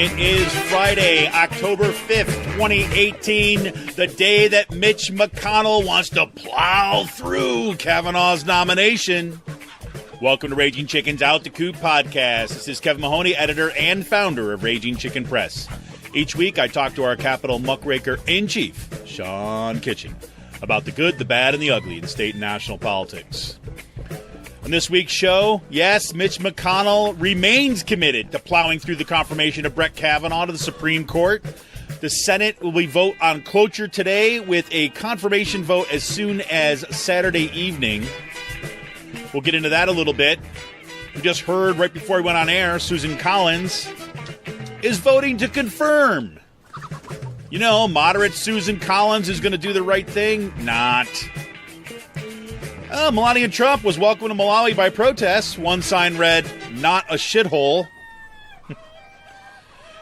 It is Friday, October 5th, 2018, the day that Mitch McConnell wants to plow through Kavanaugh's nomination. Welcome to Raging Chicken's Out the Coop podcast. This is Kevin Mahoney, editor and founder of Raging Chicken Press. Each week, I talk to our Capitol muckraker-in-chief, Sean Kitchen, about the good, the bad, and the ugly in state and national politics. On this week's show, yes, Mitch McConnell remains committed to plowing through the confirmation of Brett Kavanaugh to the Supreme Court. The Senate will vote on cloture today with a confirmation vote as soon as Saturday evening. We'll get into that a little bit. We just heard right before we went on air, Susan Collins is voting to confirm. You know, moderate Susan Collins is going to do the right thing. Not. Melania Trump was welcomed to Malawi by protests. One sign read, "Not a shithole."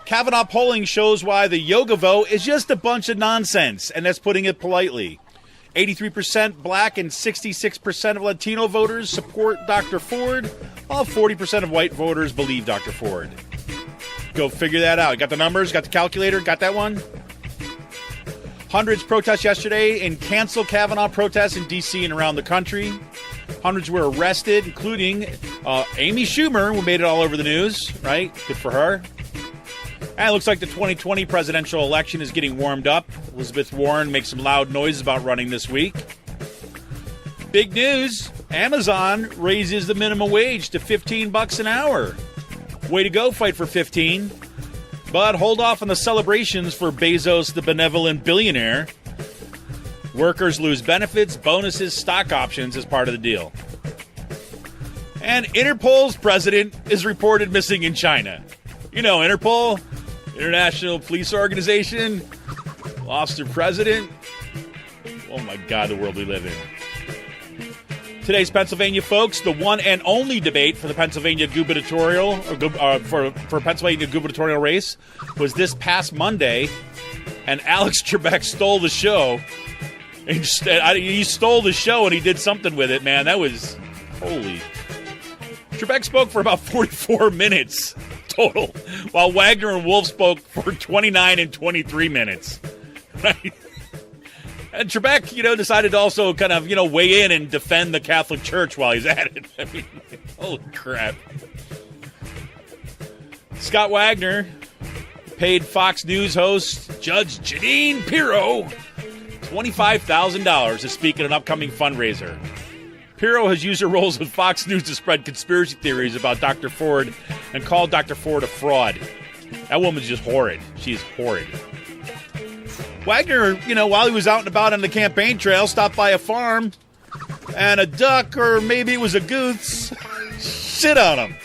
Kavanaugh polling shows why the yoga vote is just a bunch of nonsense, and that's putting it politely. 83% black and 66% of Latino voters support Dr. Ford, while 40% of white voters believe Dr. Ford. Go figure that out. Got the numbers? Got the calculator? Got that one? Hundreds protest yesterday in cancel Kavanaugh protests in D.C. and around the country. Hundreds were arrested, including Amy Schumer, who made it all over the news, right? Good for her. And it looks like the 2020 presidential election is getting warmed up. Elizabeth Warren makes some loud noises about running this week. Big news, Amazon raises the minimum wage to $15 an hour. Way to go, fight for 15. But hold off on the celebrations for Bezos, the benevolent billionaire. Workers lose benefits, bonuses, stock options as part of the deal. And Interpol's president is reported missing in China. You know, Interpol, International Police Organization, lost their president. Oh my God, the world we live in. Today's Pennsylvania folks, the one and only debate for the Pennsylvania gubernatorial, for Pennsylvania gubernatorial race was this past Monday, and Alex Trebek stole the show. He stole the show and he did something with it, man. That was holy. Trebek spoke for about 44 minutes total, while Wagner and Wolf spoke for 29 and 23 minutes. Right? And Trebek, decided to also kind of, weigh in and defend the Catholic Church while he's at it. I mean, holy crap. Scott Wagner paid Fox News host Judge Jeanine Pirro $25,000 to speak at an upcoming fundraiser. Pirro has used her roles with Fox News to spread conspiracy theories about Dr. Ford and called Dr. Ford a fraud. That woman's just horrid. She's horrid. Wagner, while he was out and about on the campaign trail, stopped by a farm, and a duck, or maybe it was a goose, shit on him.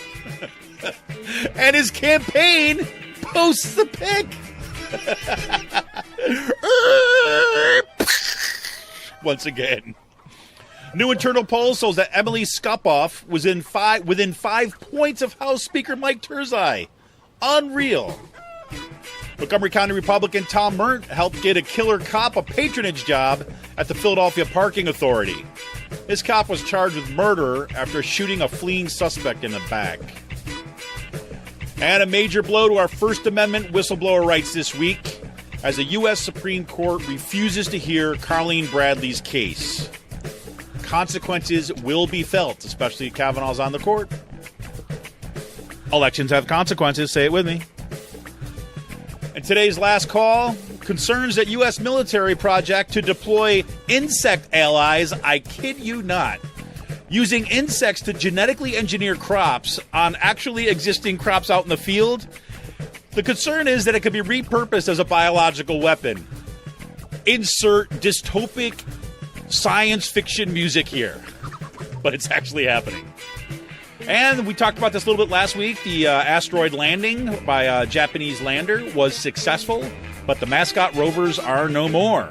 And his campaign posts the pic. Once again. New internal poll shows that Emily Skopoff was within 5 points of House Speaker Mike Turzai. Unreal. Montgomery County Republican Tom Mert helped get a killer cop a patronage job at the Philadelphia Parking Authority. This cop was charged with murder after shooting a fleeing suspect in the back. And a major blow to our First Amendment whistleblower rights this week as the U.S. Supreme Court refuses to hear Carlene Bradley's case. Consequences will be felt, especially if Kavanaugh's on the court. Elections have consequences. Say it with me. And today's last call concerns that U.S. military project to deploy insect allies, I kid you not, using insects to genetically engineer crops on actually existing crops out in the field. The concern is that it could be repurposed as a biological weapon. Insert dystopic science fiction music here. But it's actually happening. And we talked about this a little bit last week. The asteroid landing by a Japanese lander was successful, but the mascot rovers are no more.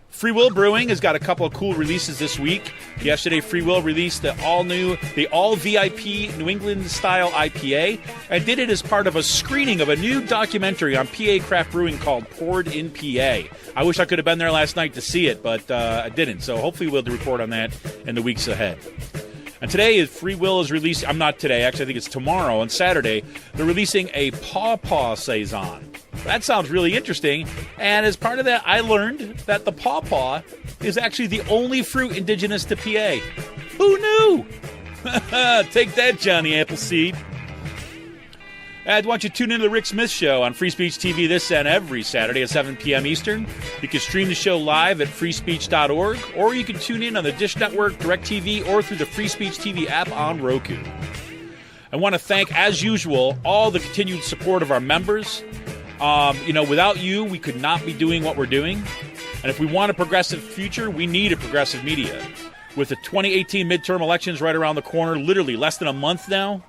Free Will Brewing has got a couple of cool releases this week. Yesterday, Free Will released the all VIP New England style IPA and did it as part of a screening of a new documentary on PA craft brewing called Poured in PA. I wish I could have been there last night to see it, but I didn't. So hopefully we'll report on that in the weeks ahead. And today, Free Will is releasing, I'm not today, actually I think it's tomorrow, on Saturday, they're releasing a pawpaw Saison. That sounds really interesting. And as part of that, I learned that the pawpaw is actually the only fruit indigenous to PA. Who knew? Take that, Johnny Appleseed. I want you to tune into the Rick Smith Show on Free Speech TV this and every Saturday at 7 p.m. Eastern. You can stream the show live at freespeech.org, or you can tune in on the Dish Network, DirecTV, or through the Free Speech TV app on Roku. I want to thank, as usual, all the continued support of our members. Without you, we could not be doing what we're doing. And if we want a progressive future, we need a progressive media. With the 2018 midterm elections right around the corner, literally less than a month now,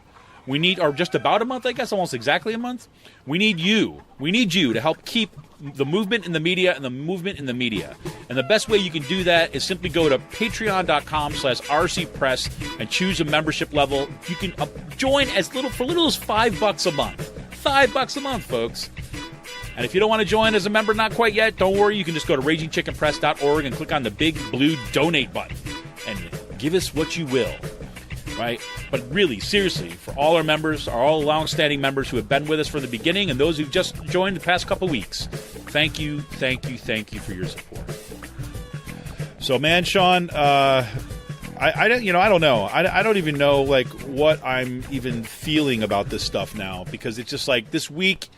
we need, or just about a month, I guess, almost exactly a month. We need you. We need you to help keep the movement in the media and the movement in the media. And the best way you can do that is simply go to patreon.com/rcpress and choose a membership level. You can join for little as $5 a month. $5 a month, folks. And if you don't want to join as a member, not quite yet, don't worry. You can just go to ragingchickenpress.org and click on the big blue donate button and give us what you will. Right? But really, seriously, for all our members, all long-standing members who have been with us from the beginning and those who've just joined the past couple weeks, thank you for your support. So, man, Sean, I don't know. I don't even know, like, what I'm even feeling about this stuff now, because it's just like this week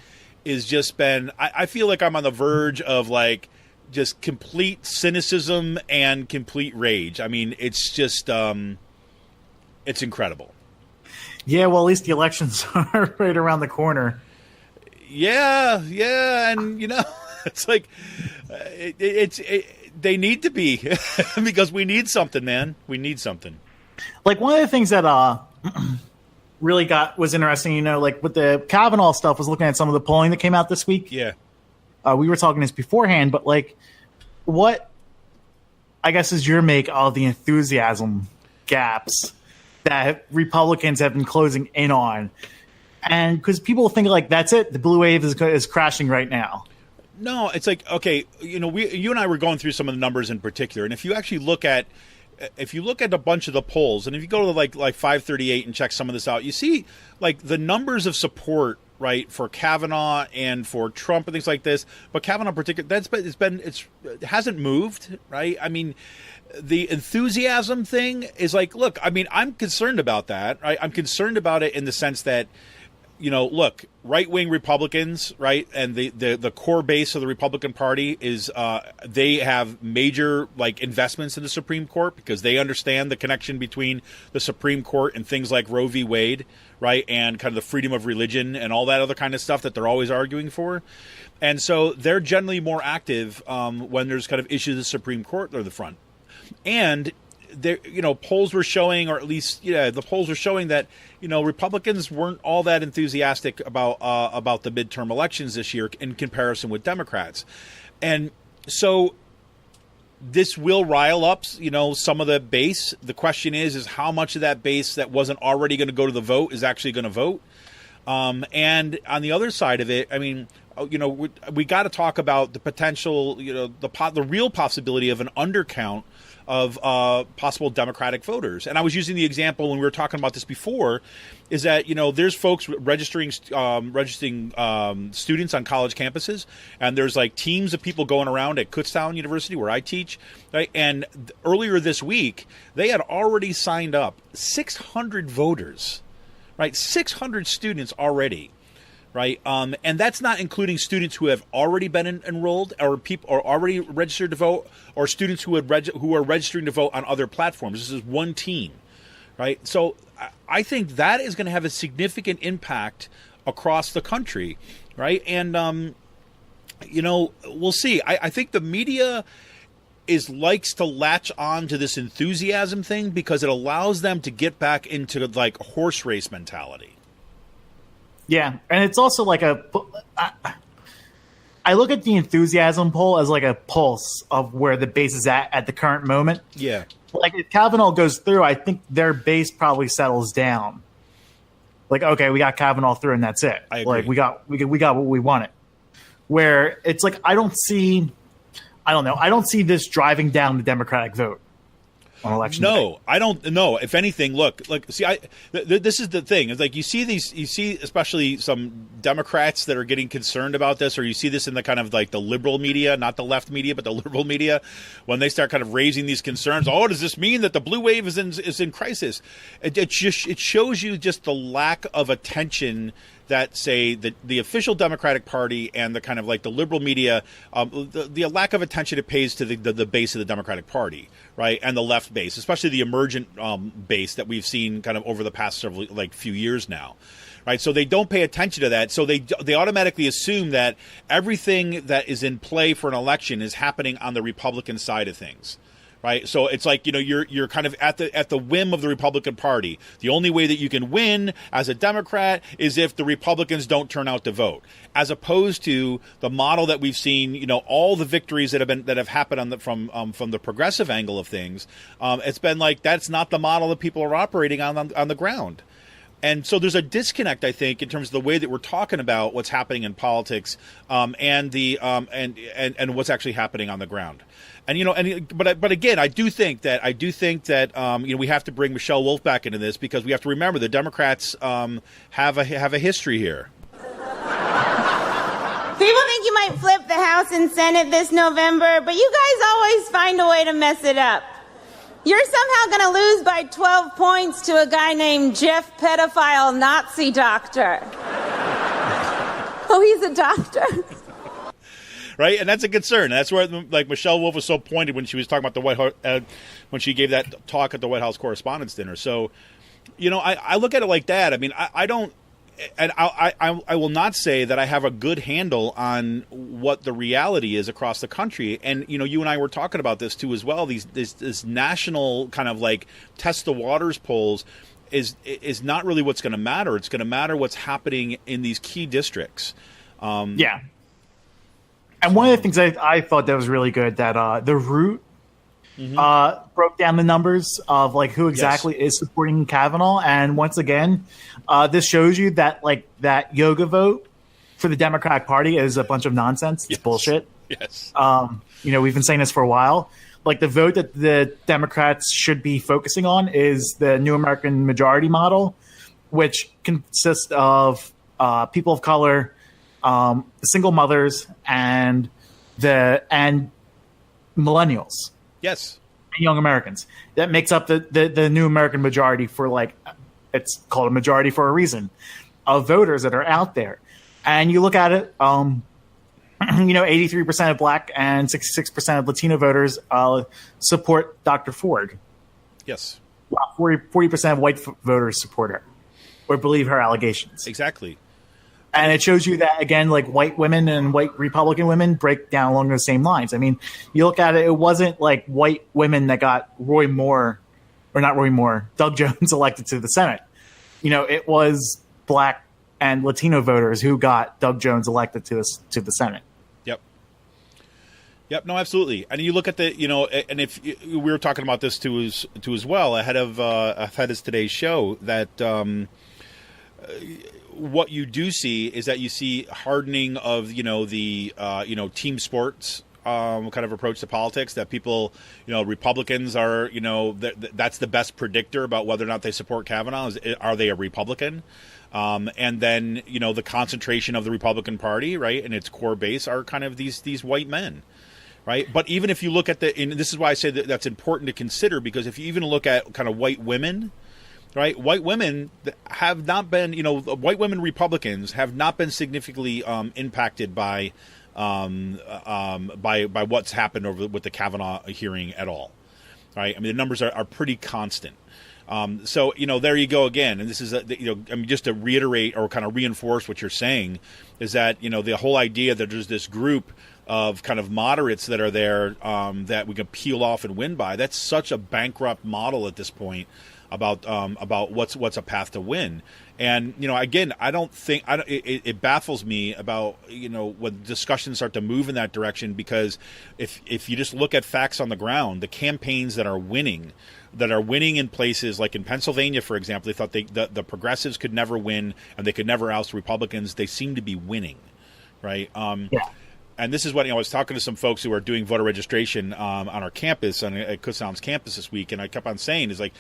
is just been, I feel like I'm on the verge of, like, just complete cynicism and complete rage. I mean, it's just, it's incredible. Yeah, well, at least the elections are right around the corner. Yeah, and it's like they need to be because we need something, man. We need something. Like, one of the things that really was interesting, like with the Kavanaugh stuff, was looking at some of the polling that came out this week. Yeah, we were talking this beforehand, but like, what I guess is your make of the enthusiasm gaps that Republicans have been closing in on? And because people think, like, that's it, the blue wave is crashing right now. No, it's like, okay, you and I were going through some of the numbers in particular, and if you actually look at a bunch of the polls, and if you go to like 538 and check some of this out, you see like the numbers of support, right, for Kavanaugh and for Trump and things like this. But Kavanaugh in particular, it hasn't moved, right? I mean, the enthusiasm thing is like, look, I mean, I'm concerned about that, right? I'm concerned about it in the sense that, look, right-wing Republicans, right, and the core base of the Republican Party is they have major, like, investments in the Supreme Court because they understand the connection between the Supreme Court and things like Roe v. Wade, right, and kind of the freedom of religion and all that other kind of stuff that they're always arguing for. And so they're generally more active when there's kind of issues of the Supreme Court or the front. And there, polls were showing, or at least, the polls were showing that, Republicans weren't all that enthusiastic about the midterm elections this year in comparison with Democrats. And so this will rile up, some of the base. The question is how much of that base that wasn't already going to go to the vote is actually going to vote. And on the other side of it, I mean, we got to talk about the potential, the real possibility of an undercount of possible Democratic voters. And I was using the example when we were talking about this before, is that, there's folks registering students on college campuses, and there's like teams of people going around at Kutztown University where I teach, right? And earlier this week, they had already signed up 600 voters, right? 600 students already. Right, and that's not including students who have already been enrolled, or people are already registered to vote, or students who are registering to vote on other platforms. This is one team, right? So I think that is going to have a significant impact across the country, right? And we'll see. I think the media likes to latch on to this enthusiasm thing because it allows them to get back into like horse race mentality. Yeah, and it's also like I look at the enthusiasm poll as like a pulse of where the base is at the current moment. Yeah. Like, if Kavanaugh goes through, I think their base probably settles down. Like, okay, we got Kavanaugh through and that's it. I agree. Like, we got what we wanted. Where it's like, I don't see this driving down the Democratic vote. on election day. No, I don't know. If anything, look, see, this is the thing. It's like you see especially some Democrats that are getting concerned about this, or you see this in the kind of like the liberal media, not the left media, but the liberal media, when they start kind of raising these concerns. Oh, does this mean that the blue wave is in crisis? It shows you just the lack of attention that, say, the official Democratic Party and the kind of like the liberal media, the lack of attention it pays to the base of the Democratic Party, right, and the left base, especially the emergent base that we've seen kind of over the past few years now, right? So they don't pay attention to that. So they automatically assume that everything that is in play for an election is happening on the Republican side of things. Right, so it's like, you're kind of at the whim of the Republican Party. The only way that you can win as a Democrat is if the Republicans don't turn out to vote, as opposed to the model that we've seen. All the victories that have happened from the progressive angle of things. It's been like that's not the model that people are operating on the ground. And so there's a disconnect, I think, in terms of the way that we're talking about what's happening in politics, and what's actually happening on the ground. But again, I do think that we have to bring Michelle Wolf back into this, because we have to remember the Democrats have a history here. People think you might flip the House and Senate this November, but you guys always find a way to mess it up. You're somehow going to lose by 12 points to a guy named Jeff Pedophile Nazi Doctor. Oh, he's a doctor. Right, and that's a concern. That's where, like, Michelle Wolf was so pointed when she was talking about the White House, when she gave that talk at the White House Correspondents' Dinner. So, I look at it like that. I mean, I don't, and I will not say that I have a good handle on what the reality is across the country. And you and I were talking about this too as well. This national kind of like test the waters polls is not really what's going to matter. It's going to matter what's happening in these key districts. Yeah. And one of the things I thought that was really good, that the Root broke down the numbers of like who exactly is supporting Kavanaugh. And once again, this shows you that like that yoga vote for the Democratic Party is a bunch of nonsense. It's bullshit. Yes. We've been saying this for a while. Like the vote that the Democrats should be focusing on is the New American Majority model, which consists of people of color, single mothers, and millennials. Yes. And young Americans. That makes up the New American Majority for, like, it's called a majority for a reason, of voters that are out there. And you look at it, 83% of black and 66% of Latino voters support Dr. Ford. Yes. 40% of white voters support her or believe her allegations. Exactly. And it shows you that, again, like white women and white Republican women break down along those same lines. I mean, you look at it, it wasn't like white women that got Doug Jones elected to the Senate. It was black and Latino voters who got Doug Jones elected to the Senate. Yep. No, absolutely. And you look at the, and if we were talking about this too as well ahead of today's show, that what you do see is that you see hardening of the team sports kind of approach to politics, that people, Republicans are, that's the best predictor about whether or not they support Kavanaugh. Are they a Republican? And then, the concentration of the Republican Party, right, and its core base are kind of these white men. Right. But even if you look at and this is why I say that that's important to consider, because if you even look at kind of white women, right, white women have not been, white women Republicans have not been significantly impacted by what's happened with the Kavanaugh hearing at all. Right. I mean, the numbers are pretty constant. So, there you go again. And this is, just to reiterate or kind of reinforce what you're saying is that, the whole idea that there's this group of kind of moderates that are there that we can peel off and win by. That's such a bankrupt model at this point about what's a path to win. And, again, I don't think it baffles me about, when discussions start to move in that direction, because if you just look at facts on the ground, the campaigns that are winning in places like in Pennsylvania, for example, they thought the progressives could never win and they could never oust Republicans. They seem to be winning. Right. Yeah. And this is what, I was talking to some folks who are doing voter registration on our campus, at Kutztown's campus this week, and I kept on saying is like,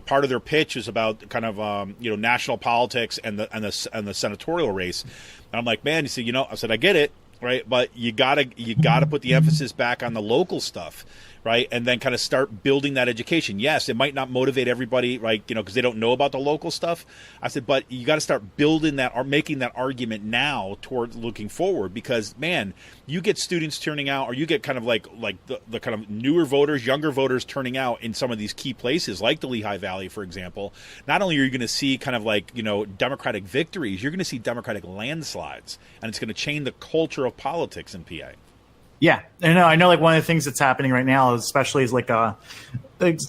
part of their pitch is about kind of national politics and the senatorial race. And I'm like, man, you see, I said I get it, right? But you gotta put the emphasis back on the local stuff. Right, and then kind of start building that education. Yes, it might not motivate everybody, right? Because they don't know about the local stuff. I said, but you got to start building that or making that argument now toward looking forward. Because man, you get students turning out, or you get kind of like the kind of newer voters, younger voters turning out in some of these key places, like the Lehigh Valley, for example. Not only are you going to see kind of like Democratic victories, you're going to see Democratic landslides, and it's going to change the culture of politics in PA. Yeah, I know. Like one of the things that's happening right now, especially, is like talking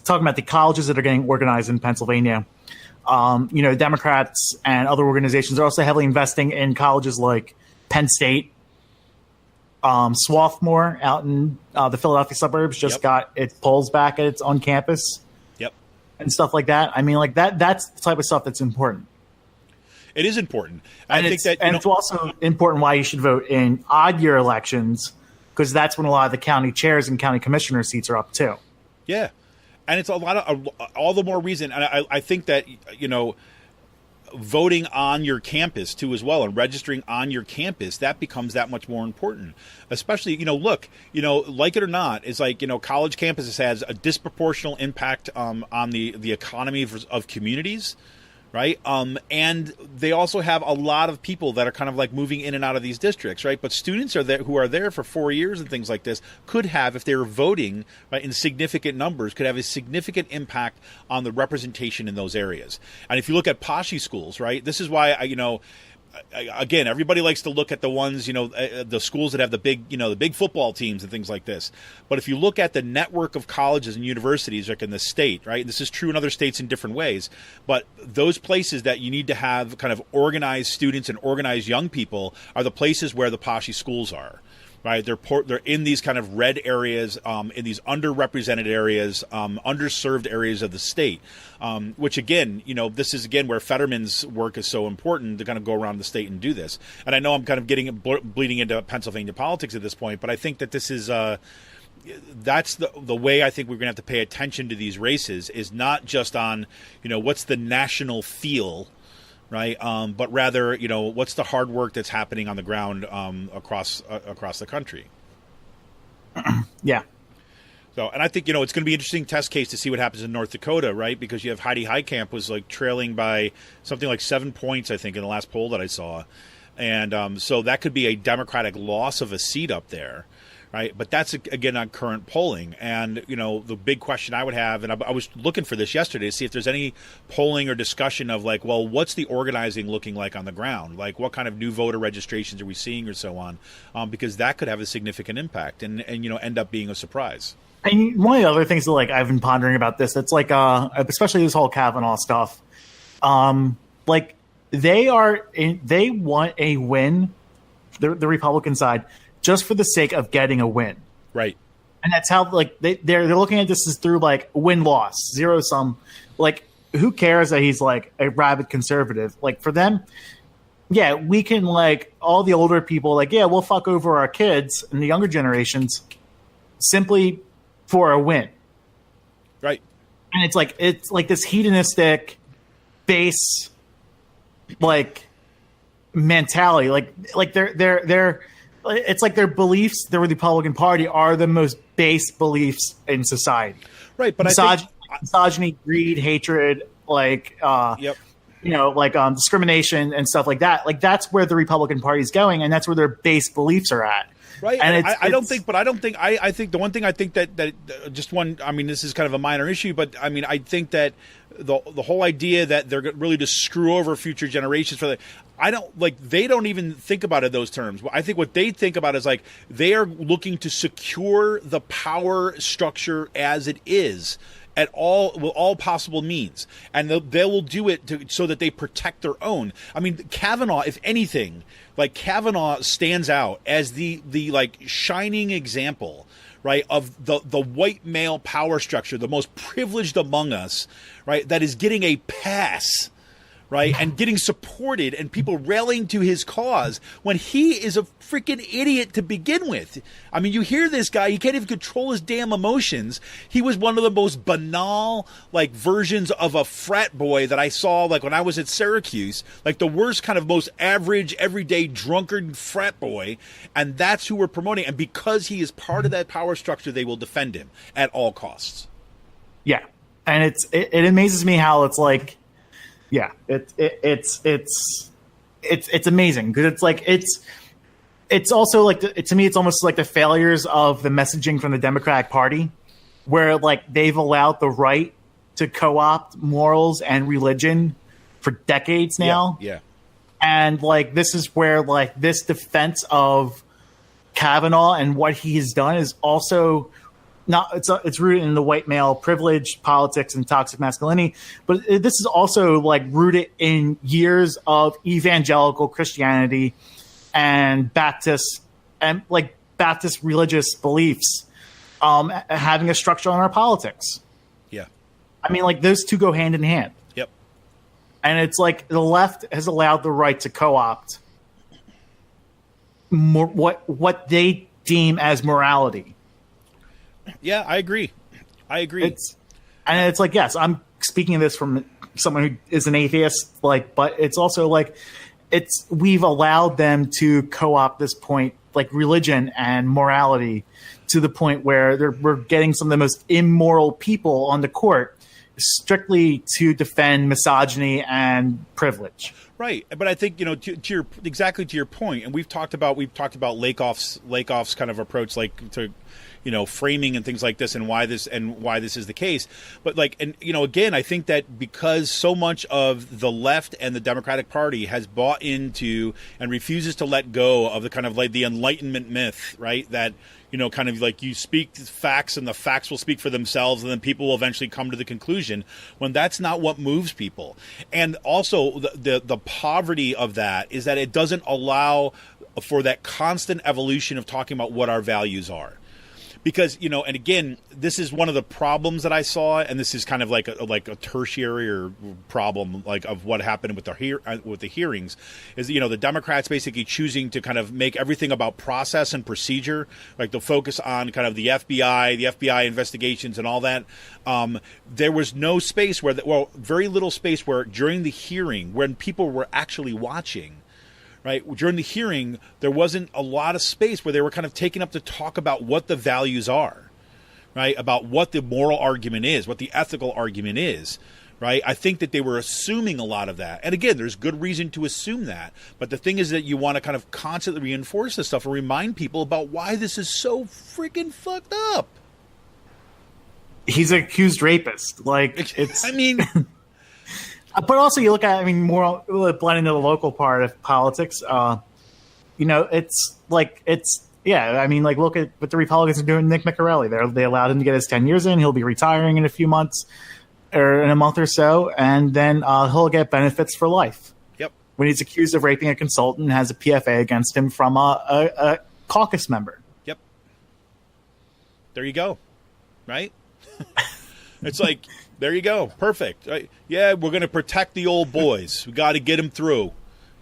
about the colleges that are getting organized in Pennsylvania. Democrats and other organizations are also heavily investing in colleges like Penn State. Swarthmore out in the Philadelphia suburbs just got its polls back at its on campus. Yep, and stuff like that. I mean, like that's the type of stuff that's important. It is important. I think that, it's also important why you should vote in odd year elections, because that's when a lot of the county chairs and county commissioner seats are up too. Yeah, and it's a lot of all the more reason. And I think that voting on your campus too as well, and registering on your campus, that becomes that much more important. Especially, look, like it or not, it's like college campuses has a disproportional impact on the economy of communities. Right. And they also have a lot of people that are kind of like moving in and out of these districts. Right. But students who are there for 4 years and things like this could have, if they were voting right, in significant numbers, could have a significant impact on the representation in those areas. And if you look at Poshy schools, right, this is why again, everybody likes to look at the ones, the schools that have the big football teams and things like this. But if you look at the network of colleges and universities, like in the state, right, this is true in other states in different ways, but those places that you need to have kind of organized students and organized young people are the places where the Poshy schools are. Right, they're in these kind of red areas, in these underrepresented areas, underserved areas of the state. Which again, this is again where Fetterman's work is so important to kind of go around the state and do this. And I know I'm kind of bleeding into Pennsylvania politics at this point, but I think that this is that's the way I think we're going to have to pay attention to these races, is not just on what's the national feel. Right, but rather, what's the hard work that's happening on the ground across the country? Yeah. So, and I think it's going to be an interesting test case to see what happens in North Dakota, right? Because you have Heidi Heitkamp was like trailing by something like 7 points, I think, in the last poll that I saw, and so that could be a Democratic loss of a seat up there. Right. But that's, again, on current polling. And, the big question I would have, and I was looking for this yesterday to see if there's any polling or discussion of like, well, what's the organizing looking like on the ground? Like what kind of new voter registrations are we seeing or so on? Because that could have a significant impact and end up being a surprise. And one of the other things that like I've been pondering about this, it's like especially this whole Kavanaugh stuff. Like they want a win, the Republican side, just for the sake of getting a win. Right. And that's how like they're looking at this as through like win-loss, zero-sum. Like who cares that he's like a rabid conservative? Like for them, yeah, we can like all the older people like, yeah, we'll fuck over our kids and the younger generations simply for a win. Right. And it's like this hedonistic base like mentality. Like they're it's like their beliefs, the Republican Party, are the most base beliefs in society. Right, but misogyny, greed, hatred, like discrimination and stuff like that. Like that's where the Republican Party is going, and that's where their base beliefs are at. Right, and I think the one thing I think that just one. I mean, this is kind of a minor issue, but I mean, I think that the whole idea that they're really to screw over future generations for they don't even think about it in those terms. I think what they think about is like they are looking to secure the power structure as it is at all possible means, and they will do it so that they protect their own. I mean, Kavanaugh, if anything, like Kavanaugh stands out as the like shining example, right, of the white male power structure, the most privileged among us, right, that is getting a pass, right? And getting supported and people rallying to his cause when he is a freaking idiot to begin with. I mean, you hear this guy, he can't even control his damn emotions. He was one of the most banal, like, versions of a frat boy that I saw, like, when I was at Syracuse, like the worst kind of most average, everyday drunkard frat boy. And that's who we're promoting. And because he is part of that power structure, they will defend him at all costs. Yeah. And it amazes me how it's like, yeah, it's amazing because it's like it's also like to me it's almost like the failures of the messaging from the Democratic Party, where like they've allowed the right to co-opt morals and religion for decades now. Yeah. And like this is where like this defense of Kavanaugh and what he has done is also it's rooted in the white male privilege politics and toxic masculinity, but this is also like rooted in years of evangelical Christianity and Baptist religious beliefs having a structure on our politics. Yeah. I mean, like those two go hand in hand. Yep. And it's like the left has allowed the right to co-opt more what they deem as morality. Yeah, I agree. It's like, yes, I'm speaking of this from someone who is an atheist, like, but it's also like we've allowed them to co-opt this point, like religion and morality, to the point where we're getting some of the most immoral people on the court strictly to defend misogyny and privilege. Right, but I think to your point, and we've talked about Lakoff's kind of approach, like to framing and things like this, and why this is the case. But like, and again, I think that because so much of the left and the Democratic Party has bought into and refuses to let go of the kind of like the Enlightenment myth, right? That kind of like you speak facts and the facts will speak for themselves, and then people will eventually come to the conclusion, when that's not what moves people. And also the poverty of that is that it doesn't allow for that constant evolution of talking about what our values are. Because, and again, this is one of the problems that I saw, and this is kind of like a tertiary or problem, like of what happened with the hearings, is the Democrats basically choosing to kind of make everything about process and procedure, like the focus on kind of the FBI investigations and all that. There was no space very little space where during the hearing, when people were actually watching. Right. During the hearing, there wasn't a lot of space where they were kind of taken up to talk about what the values are, right? About what the moral argument is, what the ethical argument is, right? I think that they were assuming a lot of that. And again, there's good reason to assume that. But the thing is that you want to kind of constantly reinforce this stuff and remind people about why this is so freaking fucked up. He's an accused rapist. Like, it's... I mean... But also, you look at, more blending into the local part of politics. It's like look at what the Republicans are doing. Nick McCarelli, they allowed him to get his 10 years in. He'll be retiring in a few months, or in a month or so, and then he'll get benefits for life. Yep. When he's accused of raping a consultant and has a PFA against him from a caucus member. Yep. There you go. Right. It's like. There you go. Perfect. Right. Yeah, we're going to protect the old boys. We got to get them through.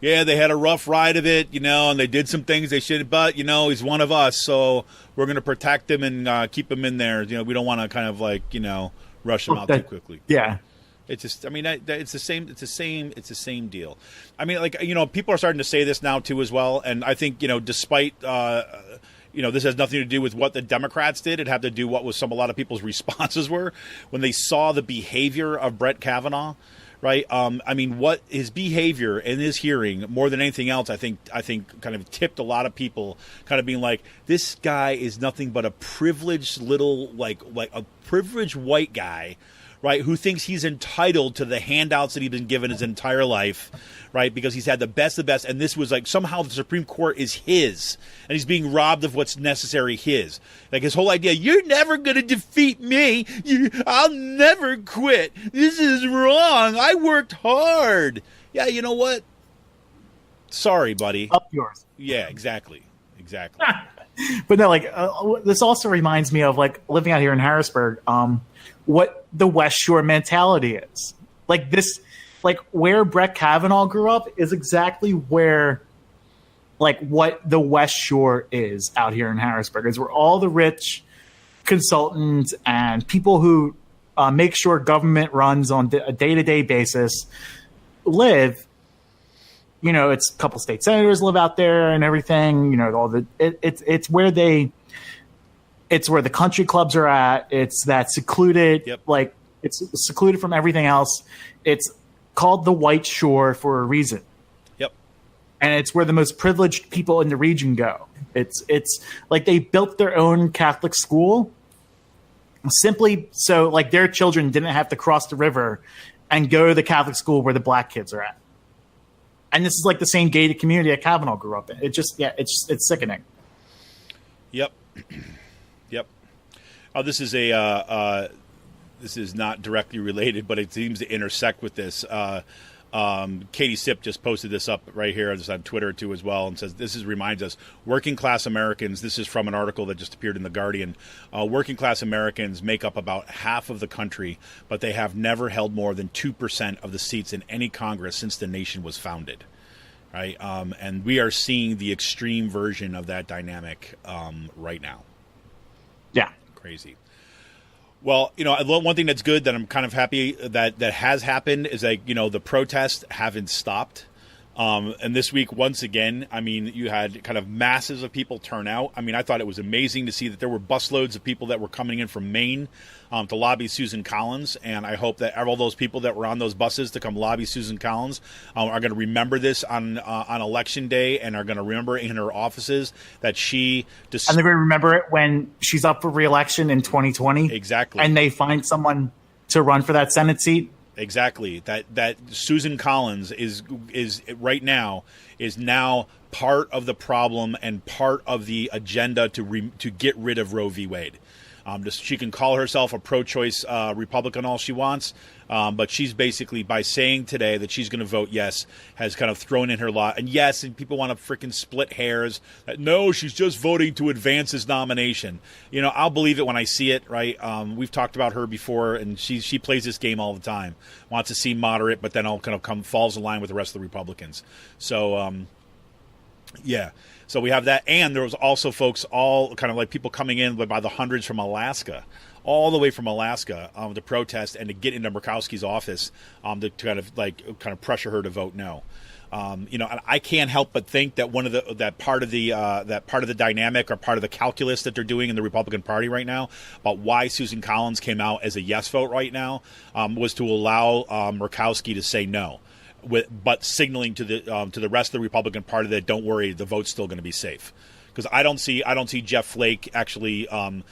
Yeah, they had a rough ride of it, and they did some things they shouldn't, but, he's one of us, so we're going to protect him and keep him in there. We don't want to kind of like, rush him out too quickly. Yeah. It's just, it's the same deal. I mean, like, people are starting to say this now too as well. And I think, despite, this has nothing to do with what the Democrats did. It had to do what was a lot of people's responses were when they saw the behavior of Brett Kavanaugh, right? What his behavior in his hearing, more than anything else, I think kind of tipped a lot of people kind of being like, this guy is nothing but a privileged little, like a privileged white guy, right, who thinks he's entitled to the handouts that he's been given his entire life, right, because he's had the best of the best, and this was like somehow the Supreme Court is his, and he's being robbed of what's necessary his. Like his whole idea, you're never going to defeat me. I'll never quit. This is wrong. I worked hard. Yeah, you know what? Sorry, buddy. Up yours. Yeah, exactly. But no, this also reminds me of like living out here in Harrisburg, what the West Shore mentality is. Like this, like where Brett Kavanaugh grew up is exactly where, like, what the West Shore is out here in Harrisburg. Is where all the rich consultants and people who make sure government runs on a day-to-day basis live. You know, it's a couple state senators live out there and everything. You know, it's where the country clubs are at. It's that secluded, like it's secluded from everything else. It's called the White Shore for a reason. Yep. And it's where the most privileged people in the region go. It's like they built their own Catholic school simply so like their children didn't have to cross the river and go to the Catholic school where the black kids are at. And this is like the same gated community that Kavanaugh grew up in. It just, it's sickening. Yep. Yep. Oh, this is this is not directly related, but it seems to intersect with this. Katie Sipp just posted this up right here, just on Twitter too as well, and says this reminds us working class Americans. This is from an article that just appeared in the Guardian. Working class Americans make up about half of the country, but they have never held more than 2% of the seats in any Congress since the nation was founded. Right, and we are seeing the extreme version of that dynamic right now. Yeah, crazy. Well, you know, one thing that's good that I'm kind of happy that has happened is like, you know, the protests haven't stopped. And this week, once again, I mean, you had kind of masses of people turn out. I mean, I thought it was amazing to see that there were busloads of people that were coming in from Maine to lobby Susan Collins. And I hope that all those people that were on those buses to come lobby Susan Collins are going to remember this on Election Day and are going to remember in her offices that she... and they're going to remember it when she's up for re-election in 2020. Exactly. And they find someone to run for that Senate seat. Exactly. That Susan Collins is right now is now part of the problem and part of the agenda to get rid of Roe v. Wade. She can call herself a pro-choice Republican all she wants, but she's basically, by saying today that she's going to vote yes, has kind of thrown in her lot. And yes, and people want to freaking split hairs. No, she's just voting to advance his nomination. You know, I'll believe it when I see it, right? We've talked about her before, and she plays this game all the time. Wants to seem moderate, but then all kind of falls in line with the rest of the Republicans. So, yeah. So we have that, and there was also folks, all kind of like people coming in by the hundreds from Alaska, all the way from Alaska to protest and to get into Murkowski's office to kind of pressure her to vote no. You know, and I can't help but think that that part of the dynamic or part of the calculus that they're doing in the Republican Party right now about why Susan Collins came out as a yes vote right now was to allow Murkowski to say no. But signaling to the rest of the Republican Party that don't worry, the vote's still going to be safe, because I don't see Jeff Flake actually kind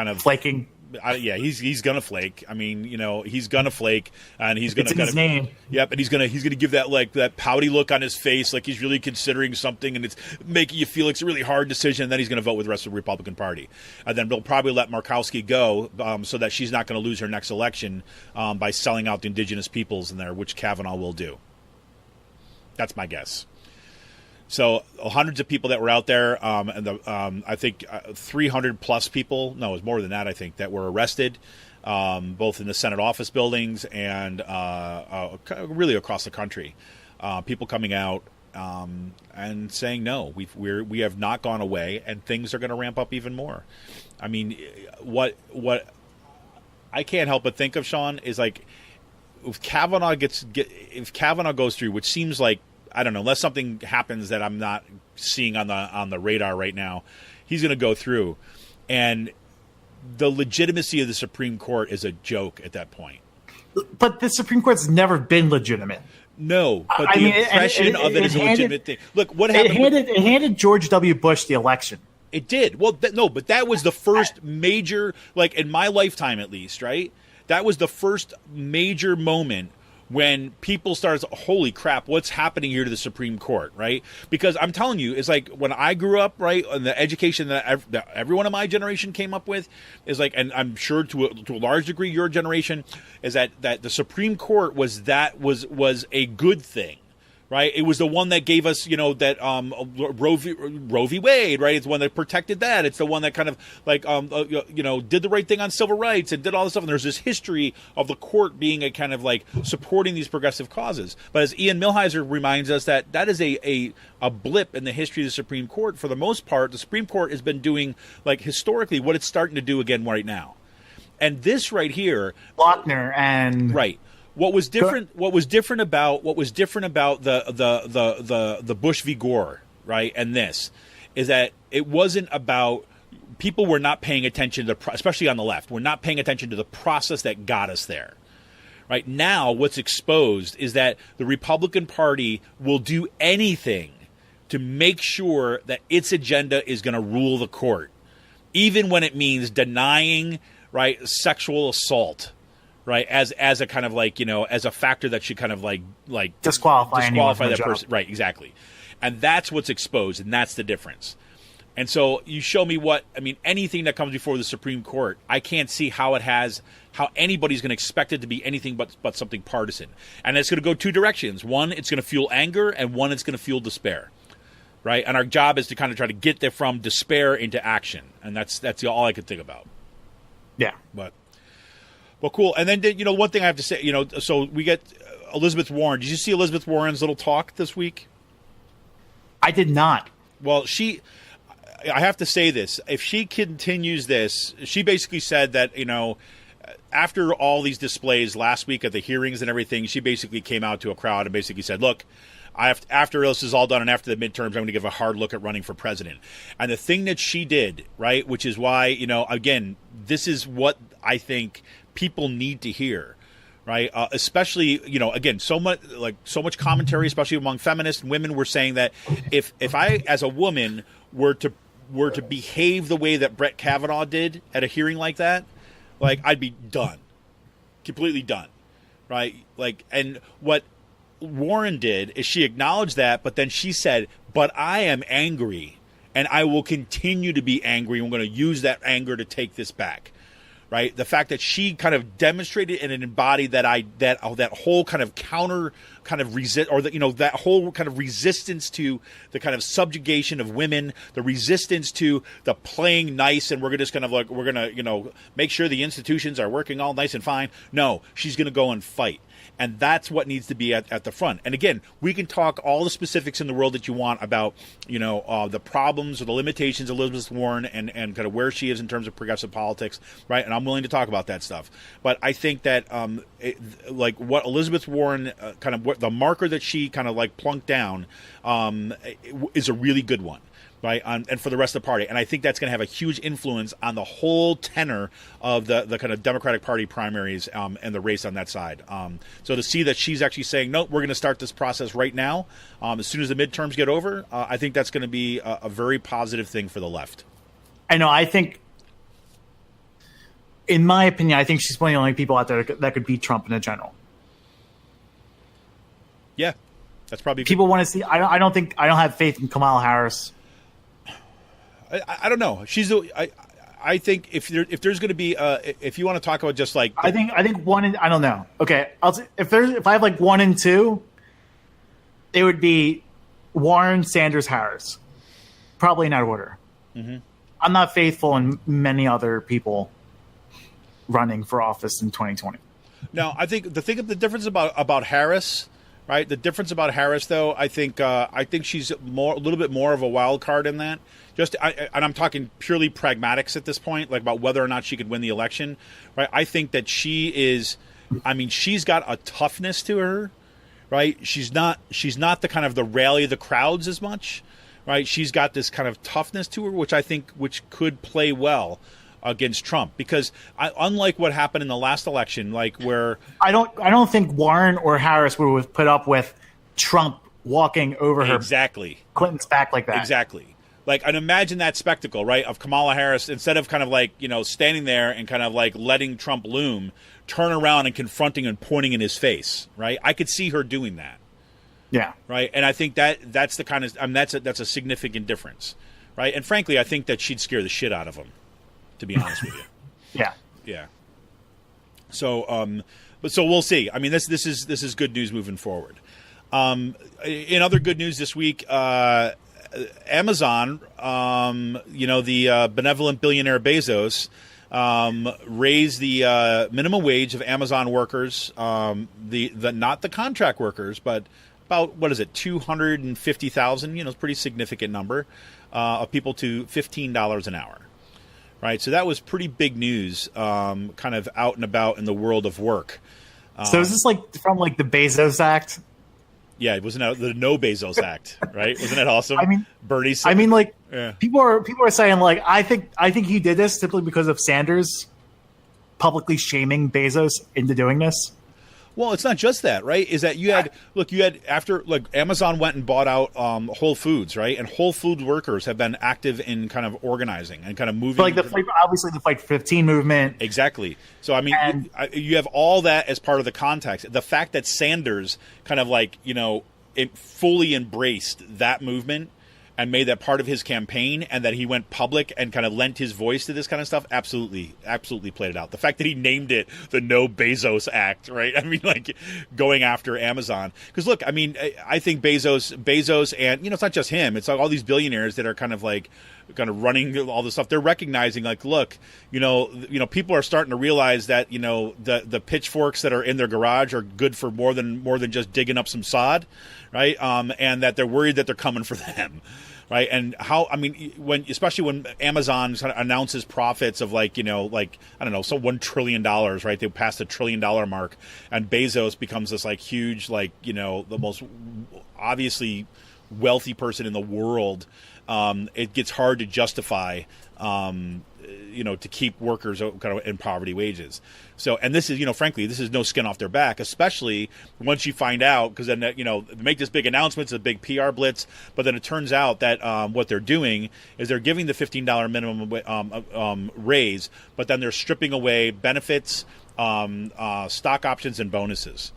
of flaking. Yeah, he's gonna flake. I mean, you know, he's gonna flake, and he's gonna it's in his name. Yep, and he's gonna give that pouty look on his face, like he's really considering something, and it's making you feel like it's a really hard decision. And then he's gonna vote with the rest of the Republican Party, and then they'll probably let Murkowski go so that she's not going to lose her next election by selling out the indigenous peoples in there, which Kavanaugh will do. That's my guess. So hundreds of people that were out there, and I think 300 plus people. No, it was more than that. I think that were arrested, both in the Senate office buildings and really across the country. People coming out and saying no, we have not gone away, and things are going to ramp up even more. I mean, what I can't help but think of, Sean, is like if Kavanaugh goes through, which seems like, I don't know, unless something happens that I'm not seeing on the radar right now, he's going to go through, and the legitimacy of the Supreme Court is a joke at that point. But the Supreme Court's never been legitimate. No, but impression of it is a legitimate thing. Look, what happened? It handed George W. Bush the election. It did. Well, but that was the first major, like in my lifetime at least, right? That was the first major moment when people started, holy crap, what's happening here to the Supreme Court, right? Because I'm telling you, it's like when I grew up, right, and the education that everyone of my generation came up with is like, and I'm sure to a large degree your generation, is that the Supreme Court was a good thing, right? It was the one that gave us, that Roe v. Wade, right? It's the one that protected that. It's the one that kind of did the right thing on civil rights and did all this stuff. And there's this history of the court being a kind of like supporting these progressive causes. But as Ian Millhiser reminds us, that is a blip in the history of the Supreme Court. For the most part, the Supreme Court has been doing, like, historically what it's starting to do again right now. And this right here, Wagner and right. What was different about the Bush v. Gore, right? And this is that it wasn't about, people were not paying attention to, especially on the left, we're not paying attention to the process that got us there. Right now, what's exposed is that the Republican Party will do anything to make sure that its agenda is going to rule the court, even when it means denying, right, sexual assault. Right, as a kind of like, as a factor that should kind of like disqualify that person. Right, exactly. And that's what's exposed, and that's the difference. And so you show me anything that comes before the Supreme Court, I can't see how anybody's going to expect it to be anything but something partisan. And it's going to go two directions. One, it's going to fuel anger, and one, it's going to fuel despair. Right, and our job is to kind of try to get there from despair into action, and that's all I could think about. Yeah, but. Well, cool. And then, one thing I have to say, so we get Elizabeth Warren. Did you see Elizabeth Warren's little talk this week? I did not. Well, I have to say this. If she continues this, she basically said that, after all these displays last week at the hearings and everything, she basically came out to a crowd and basically said, look, after this is all done and after the midterms, I'm going to give a hard look at running for president. And the thing that she did, right, which is why, again, this is what I think people need to hear, right? Especially, again, so much commentary, especially among feminists and women, were saying that if I, as a woman, were to behave the way that Brett Kavanaugh did at a hearing like that, like, I'd be done, completely done, right? Like, and what Warren did is she acknowledged that, but then she said, "But I am angry, and I will continue to be angry. I'm going to use that anger to take this back." Right, the fact that she kind of demonstrated and embodied that whole kind of counter kind of resist, or that whole kind of resistance to the kind of subjugation of women, the resistance to the playing nice, and we're just kind of like, we're gonna make sure the institutions are working all nice and fine. No, she's gonna go and fight. And that's what needs to be at the front. And again, we can talk all the specifics in the world that you want about, the problems or the limitations of Elizabeth Warren and kind of where she is in terms of progressive politics, right? And I'm willing to talk about that stuff. But I think that, like what Elizabeth Warren, what the marker that she kind of like plunked down, is a really good one. Right, and for the rest of the party. And I think that's going to have a huge influence on the whole tenor of the kind of Democratic Party primaries and the race on that side. So to see that she's actually saying, no, we're going to start this process right now, as soon as the midterms get over, I think that's going to be a very positive thing for the left. I know. I think, in my opinion, I think she's one of the only people out there that could beat Trump in a general. Yeah, that's probably people want to see. I don't have faith in Kamala Harris. I don't know. I think if there's going to be if you want to talk about just like I think one in, I don't know. Okay, if I have like 1 and 2, it would be Warren, Sanders, Harris, probably in that order. Mm-hmm. I'm not faithful in many other people running for office in 2020. No, I think the difference about Harris. Right. The difference about Harris, though, I think she's a little bit more of a wild card in that. And I'm talking purely pragmatics at this point, like about whether or not she could win the election. Right. I think that she is. I mean, she's got a toughness to her. Right. She's not the kind of the rally of the crowds as much. Right. She's got this kind of toughness to her, which could play well against Trump, because unlike what happened in the last election, like where I don't think Warren or Harris would have put up with Trump walking over her Clinton's back like that. Exactly. Like, and imagine that spectacle, right, of Kamala Harris, instead of kind of like, standing there and kind of like letting Trump loom, turn around and confronting and pointing in his face, right? I could see her doing that. Yeah. Right. And I think that's the kind of, that's a significant difference. Right. And frankly, I think that she'd scare the shit out of him, to be honest with you. Yeah. Yeah. So, but we'll see. I mean, this is good news moving forward. In other good news this week, Amazon, the benevolent billionaire Bezos, raised the minimum wage of Amazon workers, not the contract workers, but about, 250,000, it's a pretty significant number of people, to $15 an hour. Right, so that was pretty big news, kind of out and about in the world of work. So is this from the Bezos Act? Yeah, it wasn't the No Bezos Act, right? Wasn't that awesome? I mean, Bernie. Yeah. People are saying I think he did this simply because of Sanders publicly shaming Bezos into doing this. Well, it's not just that, right? Is that you had after Amazon went and bought out Whole Foods, right? And Whole Foods workers have been active in kind of organizing and kind of moving. Obviously the Fight 15 movement. Exactly. So, I mean, you have all that as part of the context. The fact that Sanders kind of fully embraced that movement and made that part of his campaign, and that he went public and kind of lent his voice to this kind of stuff, absolutely played it out. The fact that he named it the No Bezos Act, right? I mean, going after Amazon. Because look, I mean, I think Bezos and, it's not just him. It's all these billionaires that are kind of running all this stuff. They're recognizing, look, people are starting to realize that, the pitchforks that are in their garage are good for more than just digging up some sod, right? And that they're worried that they're coming for them. Right, and especially when Amazon announces profits of I don't know, so $1 trillion, right? They passed the $1 trillion mark, and Bezos becomes this huge, the most obviously wealthy person in the world. It gets hard to justify, to keep workers kind of in poverty wages. So, and this is, frankly, this is no skin off their back, especially once you find out, because then, they make this big announcement, it's a big PR blitz, but then it turns out that what they're doing is they're giving the $15 minimum raise, but then they're stripping away benefits, stock options, and bonuses.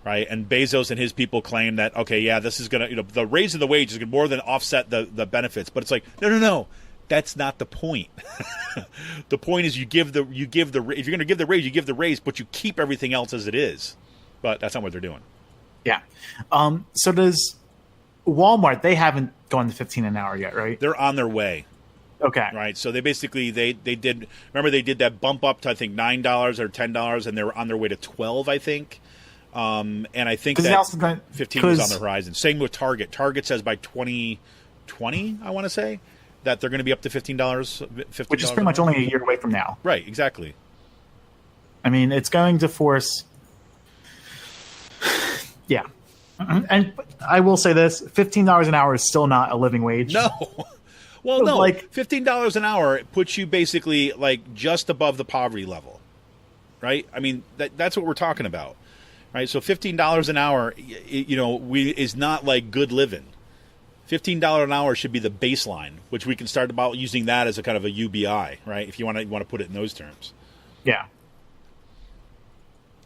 Right, and Bezos and his people claim that, okay, yeah, this is going to, the raise of the wage is going to more than offset the benefits. But it's no. That's not the point. The point is if you're going to give the raise, you give the raise, but you keep everything else as it is. But that's not what they're doing. Yeah. So does Walmart? They haven't gone to 15 an hour yet, right? They're on their way. Okay. Right. So they basically they did. Remember, they did that bump up to, I think, $9 or $10, and they were on their way to 12, I think. And I think that 15 is on the horizon. Same with Target. Target says by 2020, I want to say, that they're going to be up to $15. Which is pretty much only a year away from now. Right, exactly. I mean, it's going to force... Yeah. And I will say this, $15 an hour is still not a living wage. No. Well, no. $15 an hour puts you basically just above the poverty level. Right? I mean, that's what we're talking about. Right? So $15 an hour, is not good living. $15 an hour should be the baseline, which we can start about using that as a kind of a UBI, right? If you want to put it in those terms. Yeah.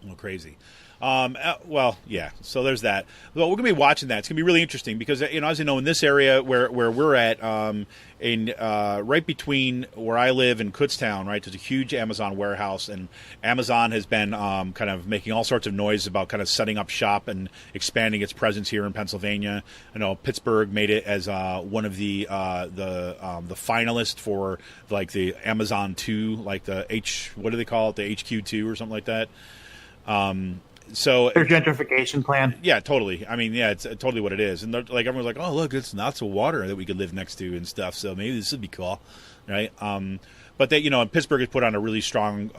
A little crazy. Well, yeah. So there's that. Well, we're going to be watching that. It's going to be really interesting because, as you know, in this area where we're at, right between where I live and Kutztown, right, there's a huge Amazon warehouse, and Amazon has been kind of making all sorts of noise about kind of setting up shop and expanding its presence here in Pennsylvania. I know Pittsburgh made it as one of the finalists for the Amazon 2, what do they call it, the HQ2 or something like that. So their gentrification plan. Yeah, totally. I mean, yeah, it's totally what it is. And everyone's like, oh, look, it's lots of water that we could live next to and stuff. So maybe this would be cool, right? But they, and Pittsburgh has put on a really strong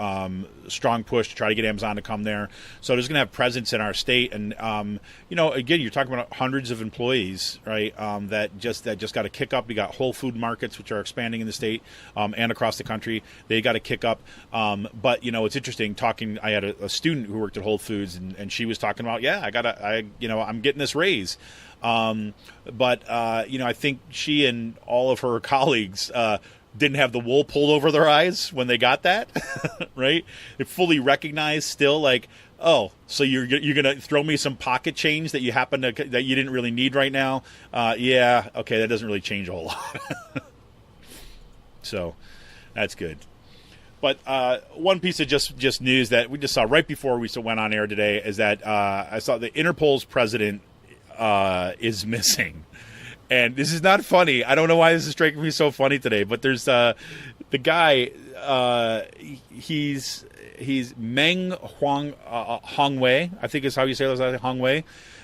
push to try to get Amazon to come there. So there's going to have presence in our state, and again, you're talking about hundreds of employees, right? That just got to kick up. We got Whole Food markets, which are expanding in the state and across the country. They got to kick up. But it's interesting talking. I had a student who worked at Whole Foods, and she was talking about, I'm getting this raise. But I think she and all of her colleagues didn't have the wool pulled over their eyes when they got that, right? They fully recognized still, oh, so you're gonna throw me some pocket change that you that you didn't really need right now? Yeah, okay, that doesn't really change a whole lot. So that's good. But one piece of just news that we just saw right before we went on air today is that I saw the Interpol's president is missing. And this is not funny. I don't know why this is striking me so funny today, but there's the guy, he's Meng Hongwei, I think is how you say it, Hongwei.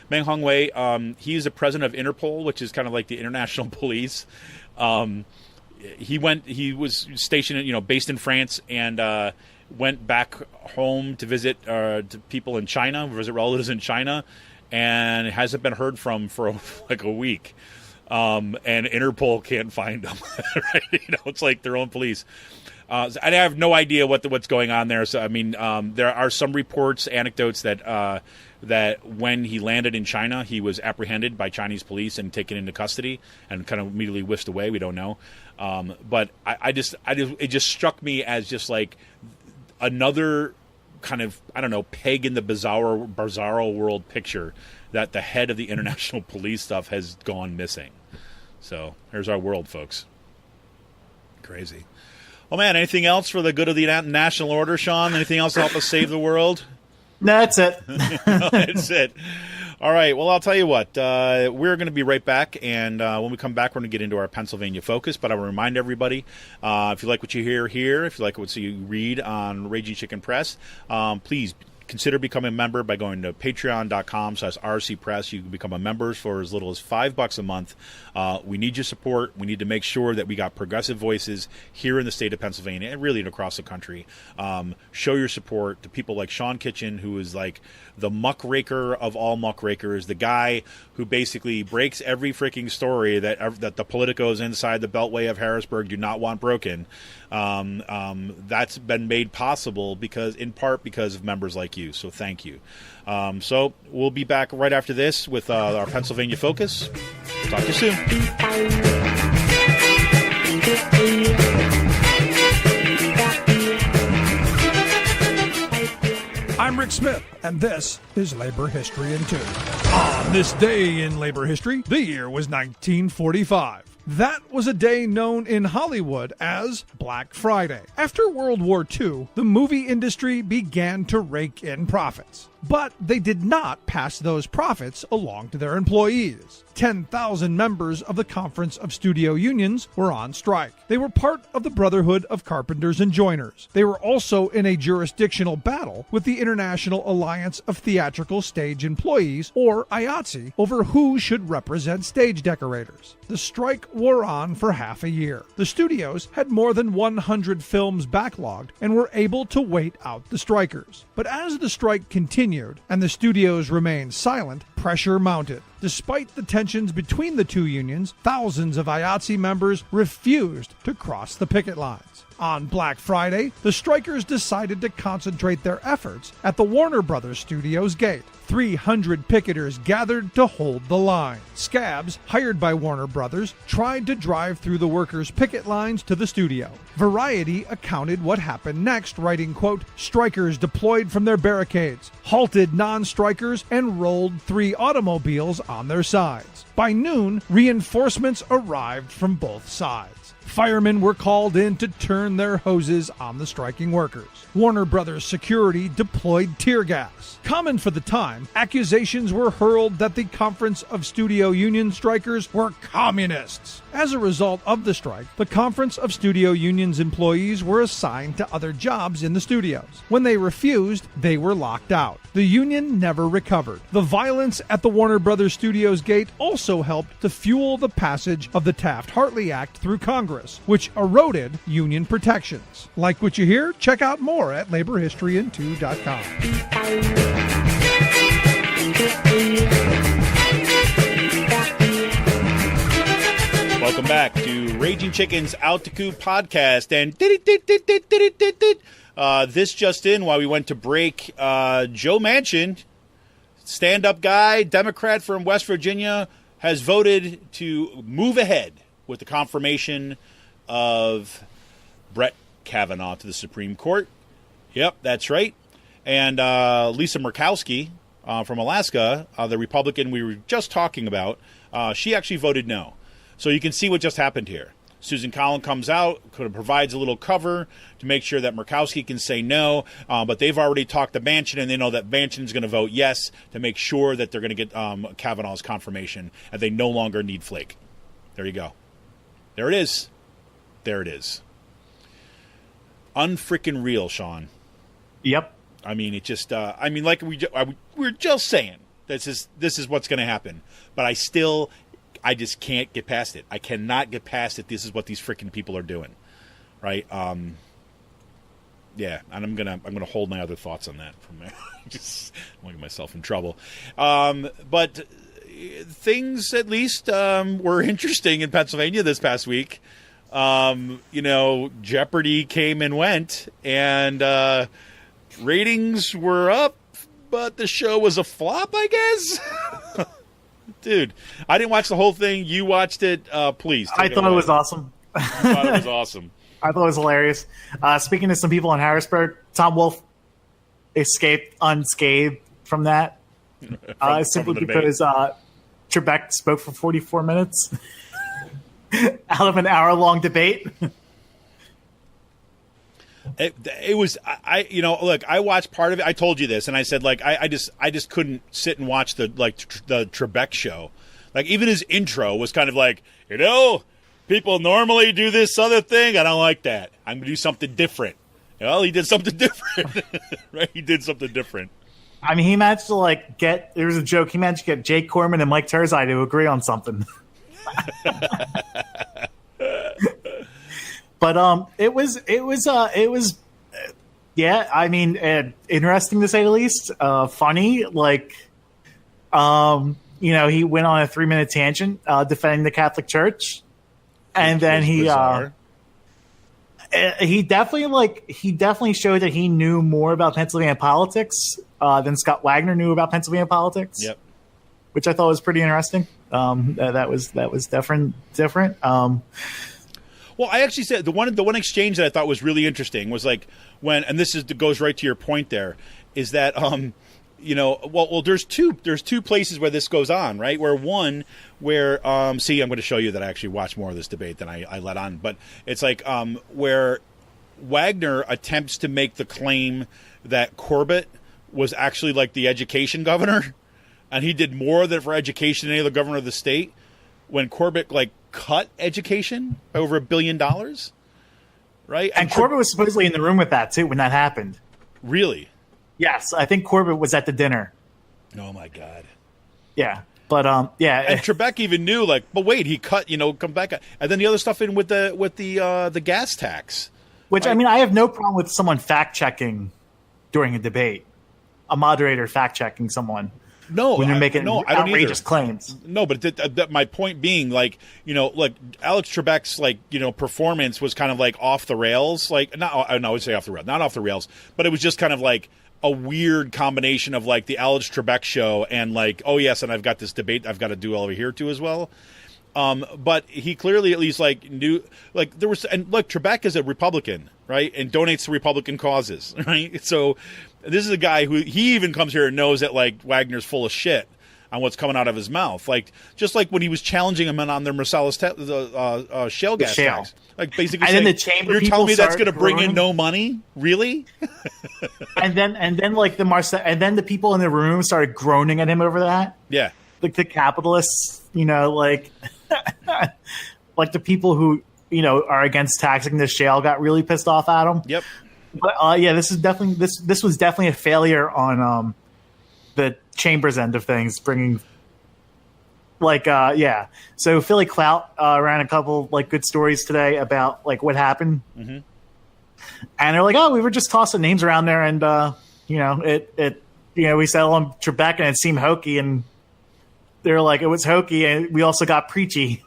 Meng Hongwei, he is the president of Interpol, which is kind of like the international police. He was stationed, based in France, and went back home to visit to people in China, visit relatives in China, and hasn't been heard from for like a week. And Interpol can't find them. Right? It's like their own police. I have no idea what's going on there. So I mean, there are some reports, anecdotes that when he landed in China, he was apprehended by Chinese police and taken into custody and kind of immediately whisked away. We don't know. But it just struck me as just like another kind of, I don't know, peg in the bizarro world picture that the head of the international police stuff has gone missing. So there's our world, folks. Crazy. Oh, man, anything else for the good of the national order, Sean? Anything else to help us save the world? No, that's it. That's it. All right. Well, I'll tell you what. We're going to be right back, and when we come back, we're going to get into our Pennsylvania focus. But I will remind everybody, if you like what you hear here, if you like what you read on Raging Chicken Press, please consider becoming a member by going to patreon.com/rcpress. You can become a member for as little as $5 a month. We need your support. We need to make sure that we got progressive voices here in the state of Pennsylvania and really across the country. Show your support to people like Sean Kitchen, who is like the muckraker of all muckrakers, the guy who basically breaks every freaking story that the politicos inside the Beltway of Harrisburg do not want broken. That's been made possible in part because of members like you. So thank you. So we'll be back right after this with our Pennsylvania focus. Talk to you soon. I'm Rick Smith, and this is Labor History in 2. On this day in labor history, the year was 1945. That was a day known in Hollywood as Black Friday. After World War II, the movie industry began to rake in profits. But they did not pass those profits along to their employees. 10,000 members of the Conference of Studio Unions were on strike. They were part of the Brotherhood of Carpenters and Joiners. They were also in a jurisdictional battle with the International Alliance of Theatrical Stage Employees, or IATSE, over who should represent stage decorators. The strike wore on for half a year. The studios had more than 100 films backlogged and were able to wait out the strikers. But as the strike continued and the studios remained silent, pressure mounted. Despite the tensions between the two unions, thousands of IATSE members refused to cross the picket lines. On Black Friday, the strikers decided to concentrate their efforts at the Warner Brothers Studios gate. 300 picketers gathered to hold the line. Scabs, hired by Warner Brothers, tried to drive through the workers' picket lines to the studio. Variety accounted what happened next, writing, quote, "Strikers deployed from their barricades, halted non-strikers, and rolled 3 automobiles on their sides. By noon, reinforcements arrived from both sides. Firemen were called in to turn their hoses on the striking workers. Warner Brothers security deployed tear gas. Common for the time, accusations were hurled that the Conference of Studio Union strikers were communists. As a result of the strike, the Conference of Studio Union's employees were assigned to other jobs in the studios. When they refused, they were locked out. The union never recovered. The violence at the Warner Brothers Studios gate also helped to fuel the passage of the Taft-Hartley Act through Congress, which eroded union protections. Like what you hear? Check out more at laborhistoryin2.com. Welcome back to Raging Chicken's Out to Coop podcast. And this just in, while we went to break, Joe Manchin, stand-up guy, Democrat from West Virginia, has voted to move ahead with the confirmation of Brett Kavanaugh to the Supreme Court. Yep, that's right. And Lisa Murkowski from Alaska, the Republican we were just talking about, she actually voted no. So you can see what just happened here. Susan Collins comes out, provides a little cover to make sure that Murkowski can say no. But they've already talked to Manchin, and they know that Manchin's going to vote yes to make sure that they're going to get Kavanaugh's confirmation, and they no longer need Flake. There you go. There it is. There it is. Unfreaking real, Sean. Yep. I mean, it just. Like we were just saying, this is what's going to happen. But I just can't get past it. I cannot get past it. This is what these freaking people are doing, right? Yeah, and I'm gonna hold my other thoughts on that from there. Just I'm getting myself in trouble. But things at least were interesting in Pennsylvania this past week. Jeopardy came and went, and ratings were up, but the show was a flop, I guess. Dude, I didn't watch the whole thing. You watched it. Please. I thought it was awesome. I thought it was awesome. I thought it was hilarious. Speaking to some people in Harrisburg, Tom Wolfe escaped unscathed from that. Simply because Trebek spoke for 44 minutes out of an hour-long debate. It was look, I watched part of it. I told you this, and I said I just couldn't sit and watch the Trebek show. Like, even his intro was kind of like, people normally do this other thing. I don't like that. I'm gonna do something different. Well, he did something different, right? He did something different. I mean, he managed to there was a joke. He managed to get Jake Corman and Mike Terzai to agree on something. But it was yeah. I mean, interesting to say the least. Funny, he went on a 3-minute tangent defending the Catholic Church, and then he definitely showed that he knew more about Pennsylvania politics than Scott Wagner knew about Pennsylvania politics. Yep, which I thought was pretty interesting. That was different. Well, I actually said the one exchange that I thought was really interesting was when, and this goes right to your point there, is that there's two places where this goes on, right? Where I'm going to show you that I actually watched more of this debate than I let on, but it's where Wagner attempts to make the claim that Corbett was actually the education governor, and he did more for education than any other governor of the state, when Corbett cut education by over $1 billion, right? And Corbett was supposedly in the room with that too when that happened. Really? Yes, I think Corbett was at the dinner. Oh my God. Yeah, but yeah. And Trebek even knew, but wait, he cut, come back, and then the other stuff in with the gas tax. Which, right? I mean, I have no problem with someone fact checking during a debate, a moderator fact checking someone. No, when you're making outrageous claims. No, but my point being, Alex Trebek's performance was kind of off the rails. I would say off the rails, not off the rails, but it was just kind of a weird combination of the Alex Trebek show and oh yes, and I've got this debate I've got to do over here too as well. But he clearly at least knew there was, and Trebek is a Republican, right, and donates to Republican causes, right. So this is a guy who he even comes here and knows that Wagner's full of shit on what's coming out of his mouth, just when he was challenging him on their Marcellus shale gas tax, basically and saying, then the chamber you're telling me that's going to bring groaning? in no money, really? and then the people in the room started groaning at him over that. Yeah, the capitalists, the people who are against taxing the shale got really pissed off at him. Yep. But yeah, this was definitely a failure on the Chambers end of things, bringing yeah. So Philly Clout ran a couple good stories today about what happened, and they're we were just tossing names around there, and we settled on Trebek, and it seemed hokey, and they're it was hokey, and we also got preachy.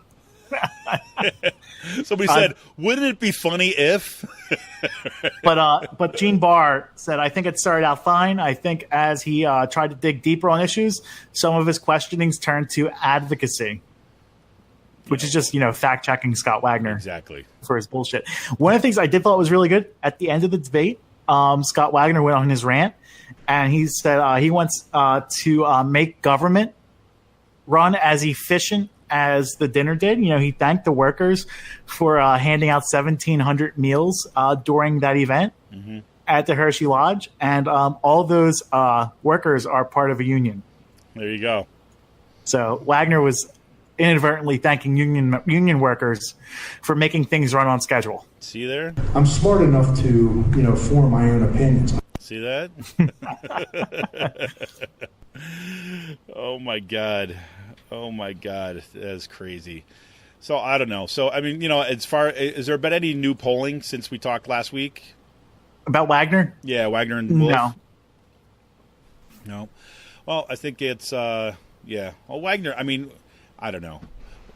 Somebody said, wouldn't it be funny if? But Gene Barr said, I think it started out fine. I think as he tried to dig deeper on issues, some of his questionings turned to advocacy, which is just, fact checking Scott Wagner. Exactly. For his bullshit. One of the things I did thought was really good at the end of the debate, Scott Wagner went on his rant, and he said he wants to make government run as efficient as the dinner did. He thanked the workers for handing out 1,700 meals during that event at the Hershey Lodge. And all those workers are part of a union. There you go. So Wagner was inadvertently thanking union workers for making things run on schedule. See there? I'm smart enough to, form my own opinions. See that? Oh my God. That's crazy. So I don't know. So, I mean, has there been any new polling since we talked last week? About Wagner? Yeah, Wagner and Wolf? No. Well, I think it's, Well, Wagner, I mean, I don't know.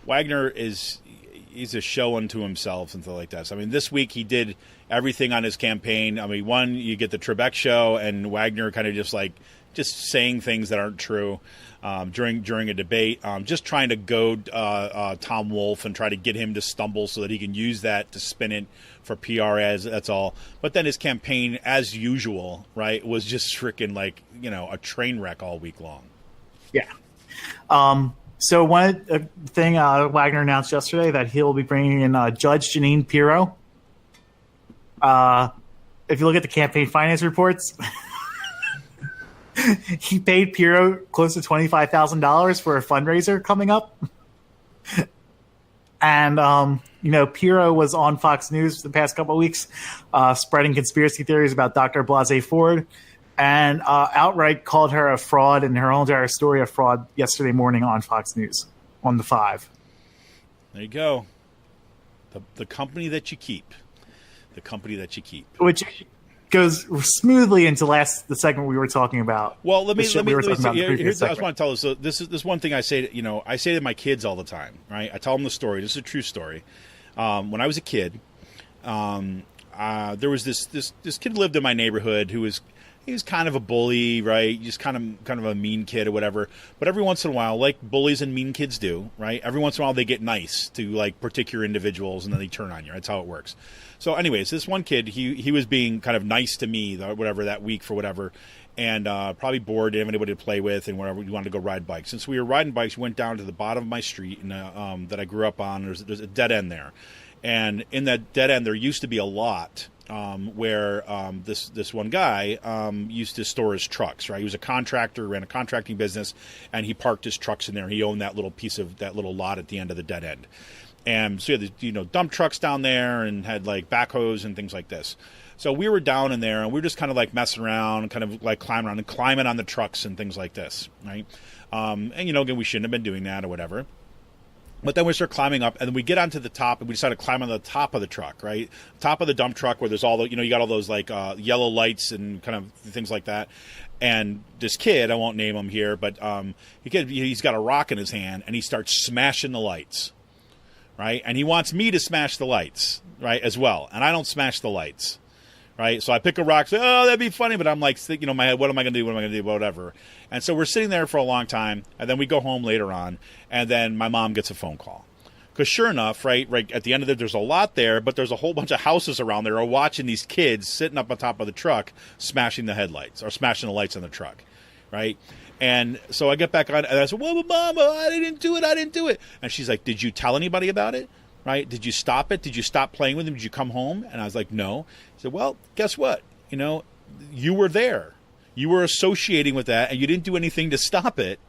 Wagner he's a show unto himself and stuff like that. So, I mean, this week he did everything on his campaign. I mean, one, you get the Trebek show and Wagner kind of just saying things that aren't true during a debate, just trying to goad Tom Wolf and try to get him to stumble so that he can use that to spin it for PR ads. That's all. But then his campaign, as usual, right, was just freaking a train wreck all week long. Yeah. So one thing Wagner announced yesterday that he'll be bringing in Judge Jeanine Pirro. If you look at the campaign finance reports, he paid Pirro close to $25,000 for a fundraiser coming up. And, Pirro was on Fox News the past couple of weeks spreading conspiracy theories about Dr. Blasey Ford and outright called her a fraud and her whole entire story a fraud yesterday morning on Fox News on the 5. There you go. The company that you keep. The company that you keep. Which goes smoothly into the segment we were talking about. Well, let me say, I just want to tell us. So this is one thing I say. I say to my kids all the time. Right? I tell them the story. This is a true story. When I was a kid, there was this kid lived in my neighborhood who was. He was kind of a bully, right? Just kind of a mean kid or whatever. But every once in a while, like bullies and mean kids do, right? Every once in a while, they get nice to particular individuals, and then they turn on you. That's how it works. So, anyways, this one kid, he was being kind of nice to me, whatever that week for whatever, and probably bored, didn't have anybody to play with, and whatever. We wanted to go ride bikes. Since we were riding bikes, we went down to the bottom of my street, and that I grew up on. There's a dead end there, and in that dead end, there used to be a lot. Where this one guy used to store his trucks, right? He was a contractor, ran a contracting business, and he parked his trucks in there. He owned that little lot at the end of the dead end. And so he had the, dump trucks down there and had backhoes and things like this. So we were down in there and we were just kind of messing around, kind of climbing around and climbing on the trucks and things like this, right? And again, we shouldn't have been doing that or whatever. But then we start climbing up, and then we get onto the top, and we decided to climb on the top of the truck, right? Top of the dump truck where there's all the, you got all those yellow lights and kind of things like that. And this kid, I won't name him here, but he's got a rock in his hand, and he starts smashing the lights, right? And he wants me to smash the lights, right, as well. And I don't smash the lights, right? So I pick a rock, say, oh, that'd be funny. But I'm in my head, what am I going to do? What am I going to do? Whatever. And so we're sitting there for a long time, and then we go home later on, and then my mom gets a phone call. Because sure enough, right at the end of it, there's a lot there, but there's a whole bunch of houses around there are watching these kids sitting up on top of the truck smashing the headlights or smashing the lights on the truck, right? And so I get back on, and I said, well, Mama, I didn't do it. And she's like, did you tell anybody about it? Right? Did you stop it? Did you stop playing with him? Did you come home? And I was like, no. She said, well, guess what? You were there. You were associating with that, and you didn't do anything to stop it,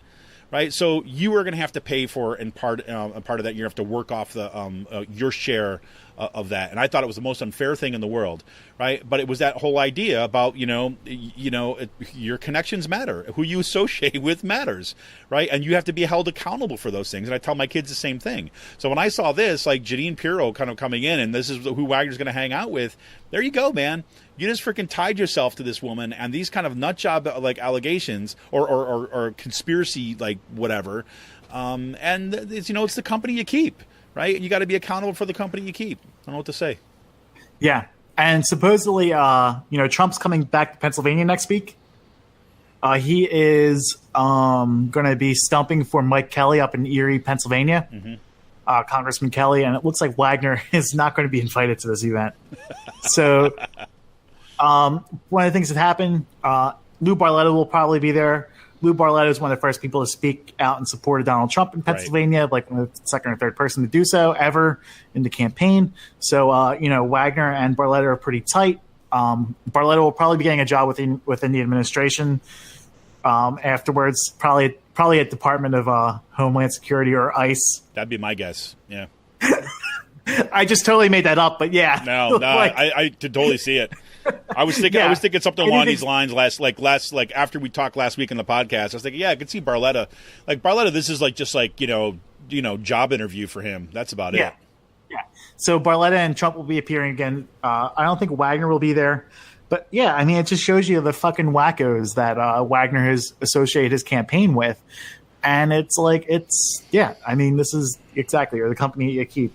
right? So you were going to have to pay for a part of that. You have to work off the your share of that. And I thought it was the most unfair thing in the world, right? But it was that whole idea about your connections matter. Who you associate with matters, right? And you have to be held accountable for those things. And I tell my kids the same thing. So when I saw this, Jeanine Pirro kind of coming in, and this is who Wagner's going to hang out with, there you go, man. You just freaking tied yourself to this woman, and these kind of nut job allegations or conspiracy whatever, and it's the company you keep, right? You got to be accountable for the company you keep. I don't know what to say. Yeah, and supposedly, Trump's coming back to Pennsylvania next week. He is going to be stumping for Mike Kelly up in Erie, Pennsylvania. Mm-hmm. Congressman Kelly, and it looks like Wagner is not going to be invited to this event. So. One of the things that happened, Lou Barletta will probably be there. Lou Barletta is one of the first people to speak out in support of Donald Trump in Pennsylvania, like the second or third person to do so ever in the campaign. So, Wagner and Barletta are pretty tight. Barletta will probably be getting a job within the administration afterwards, probably at Department of Homeland Security or ICE. That'd be my guess. Yeah. I just totally made that up, but yeah. No, I could totally see it. I was thinking something along these lines after we talked last week in the podcast. I was thinking, I could see Barletta. Like Barletta, this is job interview for him. That's about it. Yeah. So Barletta and Trump will be appearing again. I don't think Wagner will be there. But yeah, I mean, it just shows you the fucking wackos that Wagner has associated his campaign with. And it's like, I mean, this is exactly the company you keep.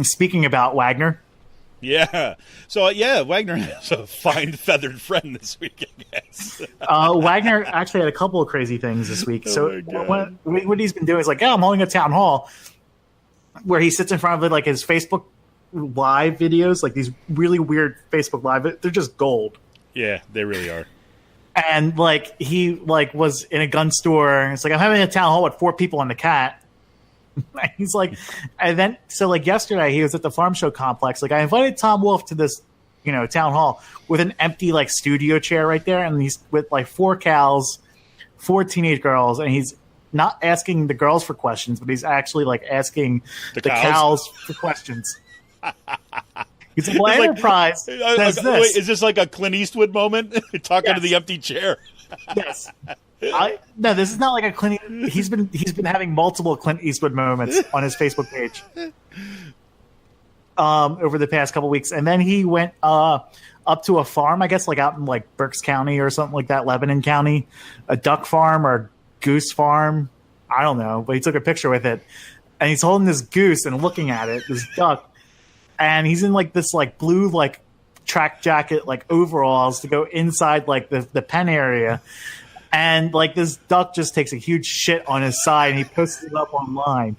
Speaking about Wagner. Yeah. So, Wagner has a fine feathered friend this week, I guess. Wagner actually had a couple of crazy things this week. So what he's been doing is I'm holding a town hall where he sits in front of his Facebook Live videos, like these really weird Facebook Live. They're just gold. Yeah, they really are. And he was in a gun store. It's I'm having a town hall with 4 people and the cat. He's and then yesterday he was at the farm show complex. I invited Tom Wolfe to this, town hall with an empty studio chair right there, and he's with 4 cows, 4 teenage girls, and he's not asking the girls for questions, but he's actually asking the cows for questions. He's like, well, Enterprise says this. Wait, is this like a Clint Eastwood moment? Talking to the empty chair. Yes. No, this is not like a Clint. He's been having multiple Clint Eastwood moments on his Facebook page over the past couple weeks, and then he went up to a farm, I guess, out in Berks County or something like that, Lebanon County, a duck farm or goose farm, I don't know, but he took a picture with it, and he's holding this goose and looking at it, this duck, and he's in this blue track jacket overalls to go inside the pen area. And this duck just takes a huge shit on his side, and he posts it up online.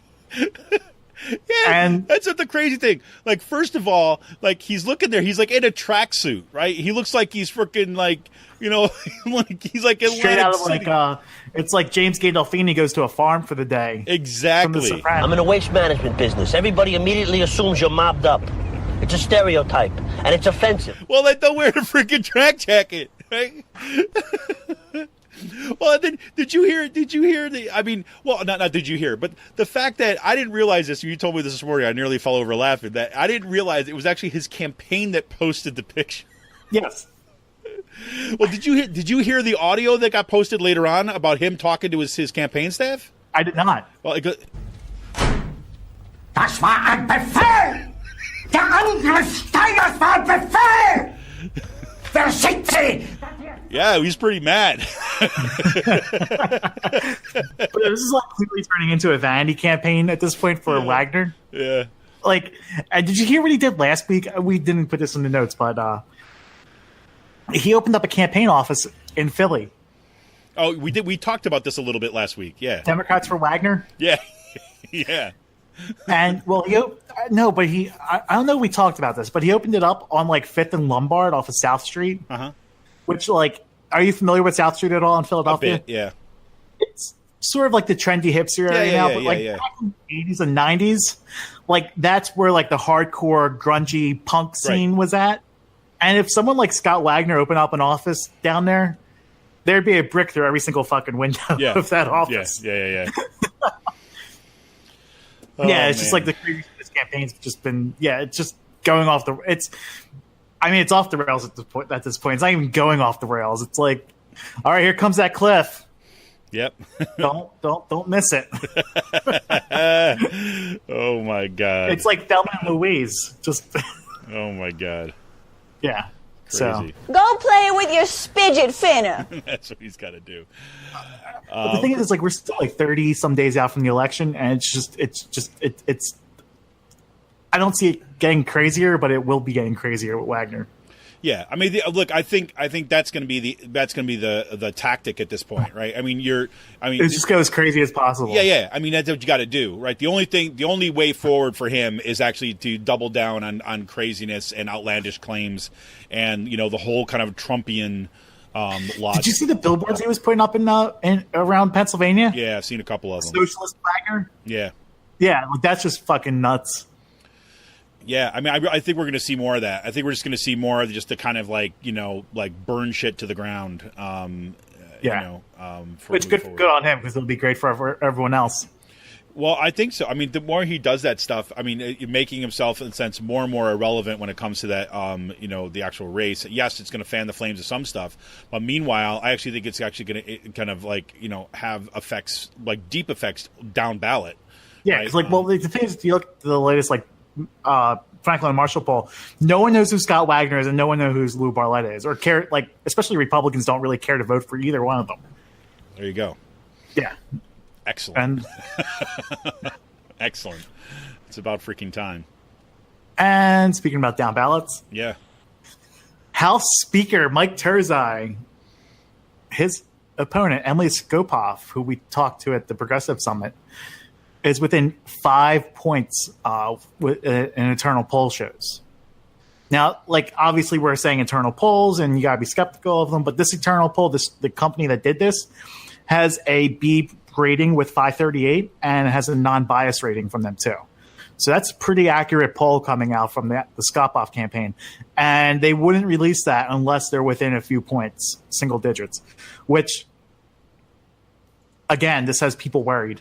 And that's the crazy thing. First of all, he's looking there. He's in a tracksuit, right? He looks like he's freaking he's straight out of it's like James Gandolfini goes to a farm for the day. Exactly. I'm in a waste management business. Everybody immediately assumes you're mobbed up. It's a stereotype, and it's offensive. Well, then don't wear the freaking track jacket, right? Well, then did you hear the? I mean, well, not did you hear, but the fact that I didn't realize this. You told me this morning. I nearly fell over laughing. That I didn't realize it was actually his campaign that posted the picture. Yes. Well, did you hear the audio that got posted later on about him talking to his campaign staff? I did not. Well, Das war ein Befehl! Der Angriff Steiners war ein Befehl! Wer schickt Sie? Yeah, he's pretty mad. But this is clearly turning into a vanity campaign at this point for Wagner. Yeah. And did you hear what he did last week? We didn't put this in the notes, but he opened up a campaign office in Philly. Oh, we did. We talked about this a little bit last week. Yeah. Democrats for Wagner. Yeah. Yeah. And I don't know if we talked about this, but he opened it up on 5th and Lombard off of South Street. Uh-huh. Which are you familiar with South Street at all in Philadelphia? A bit, yeah. It's sort of the trendy hipster area now, but back in the 80s and 90s, that's where the hardcore grungy punk scene was at. And if someone like Scott Wagner opened up an office down there, there'd be a brick through every single fucking window of that office. Yeah. Yeah, it's just the craziest campaign's just been it's just going off the it's off the rails at this point. It's not even going off the rails. It's all right, here comes that cliff. Yep. don't miss it. Oh my god. It's like Thelma and Louise. Just oh my god. Yeah. Crazy. So Go play with your spidget finner. That's what he's got to do. But the thing is, we're still 30 some days out from the election, and it's. I don't see it getting crazier, but it will be getting crazier with Wagner. Yeah, I mean, look, I think that's going to be the tactic at this point, right? I mean, it just go as crazy as possible. Yeah. I mean, that's what you got to do, right? The only way forward for him is actually to double down on craziness and outlandish claims, and the whole kind of Trumpian Lots. Did you see the billboards he was putting up in around Pennsylvania? Yeah, I've seen a couple of them. Socialist Wagner? Yeah. Yeah, that's just fucking nuts. Yeah, I mean, I think we're going to see more of that. I think we're just going to see more of just the kind of like burn shit to the ground. Which good on him, because it'll be great for everyone else. Well, I think so. I mean, the more he does that stuff, I mean, making himself, in a sense, more and more irrelevant when it comes to that, the actual race. Yes, it's going to fan the flames of some stuff. But meanwhile, I actually think it's actually going to kind of have effects, like deep effects down ballot. Yeah, right? It's like, the thing is, you look at the latest, Franklin and Marshall poll, no one knows who Scott Wagner is and no one knows who Lou Barletta is, or care, especially Republicans don't really care to vote for either one of them. There you go. Yeah. Excellent. Excellent. It's about freaking time. And speaking about down ballots. Yeah. House Speaker Mike Turzai, his opponent, Emily Skopoff, who we talked to at the Progressive Summit, is within 5 points in internal poll shows. Now, obviously we're saying internal polls and you got to be skeptical of them, but this internal poll, the company that did this, has a B rating with 538 and has a non-bias rating from them too. So that's a pretty accurate poll coming out from the Skopoff campaign. And they wouldn't release that unless they're within a few points, single digits, which, again, this has people worried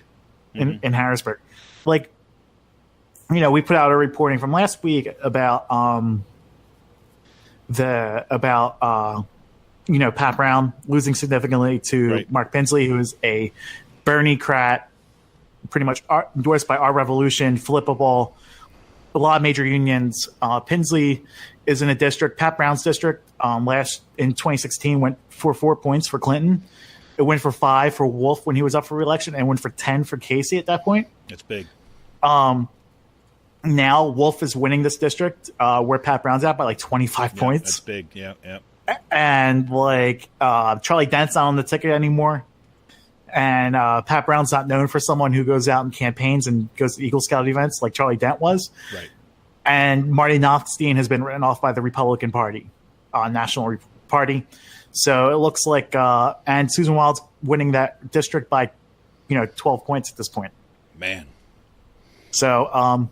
in Harrisburg. We put out a reporting from last week about Pat Brown losing significantly to Mark Pinsley, who is a Bernie-crat, pretty much endorsed by Our Revolution, flippable, a lot of major unions. Pinsley is in a district, Pat Brown's district, in 2016 went for 4 points for Clinton. It went for 5 for Wolf when he was up for re-election, and went for 10 for Casey at that point. That's big. Now Wolf is winning this district where Pat Brown's at by 25 points. That's big. Yeah. And Charlie Dent's not on the ticket anymore. And Pat Brown's not known for someone who goes out and campaigns and goes to Eagle Scout events like Charlie Dent was. Right. And Marty Nothstein has been written off by the Republican Party, National Party. So it looks like, and Susan Wild's winning that district by, 12 points at this point. Man. So,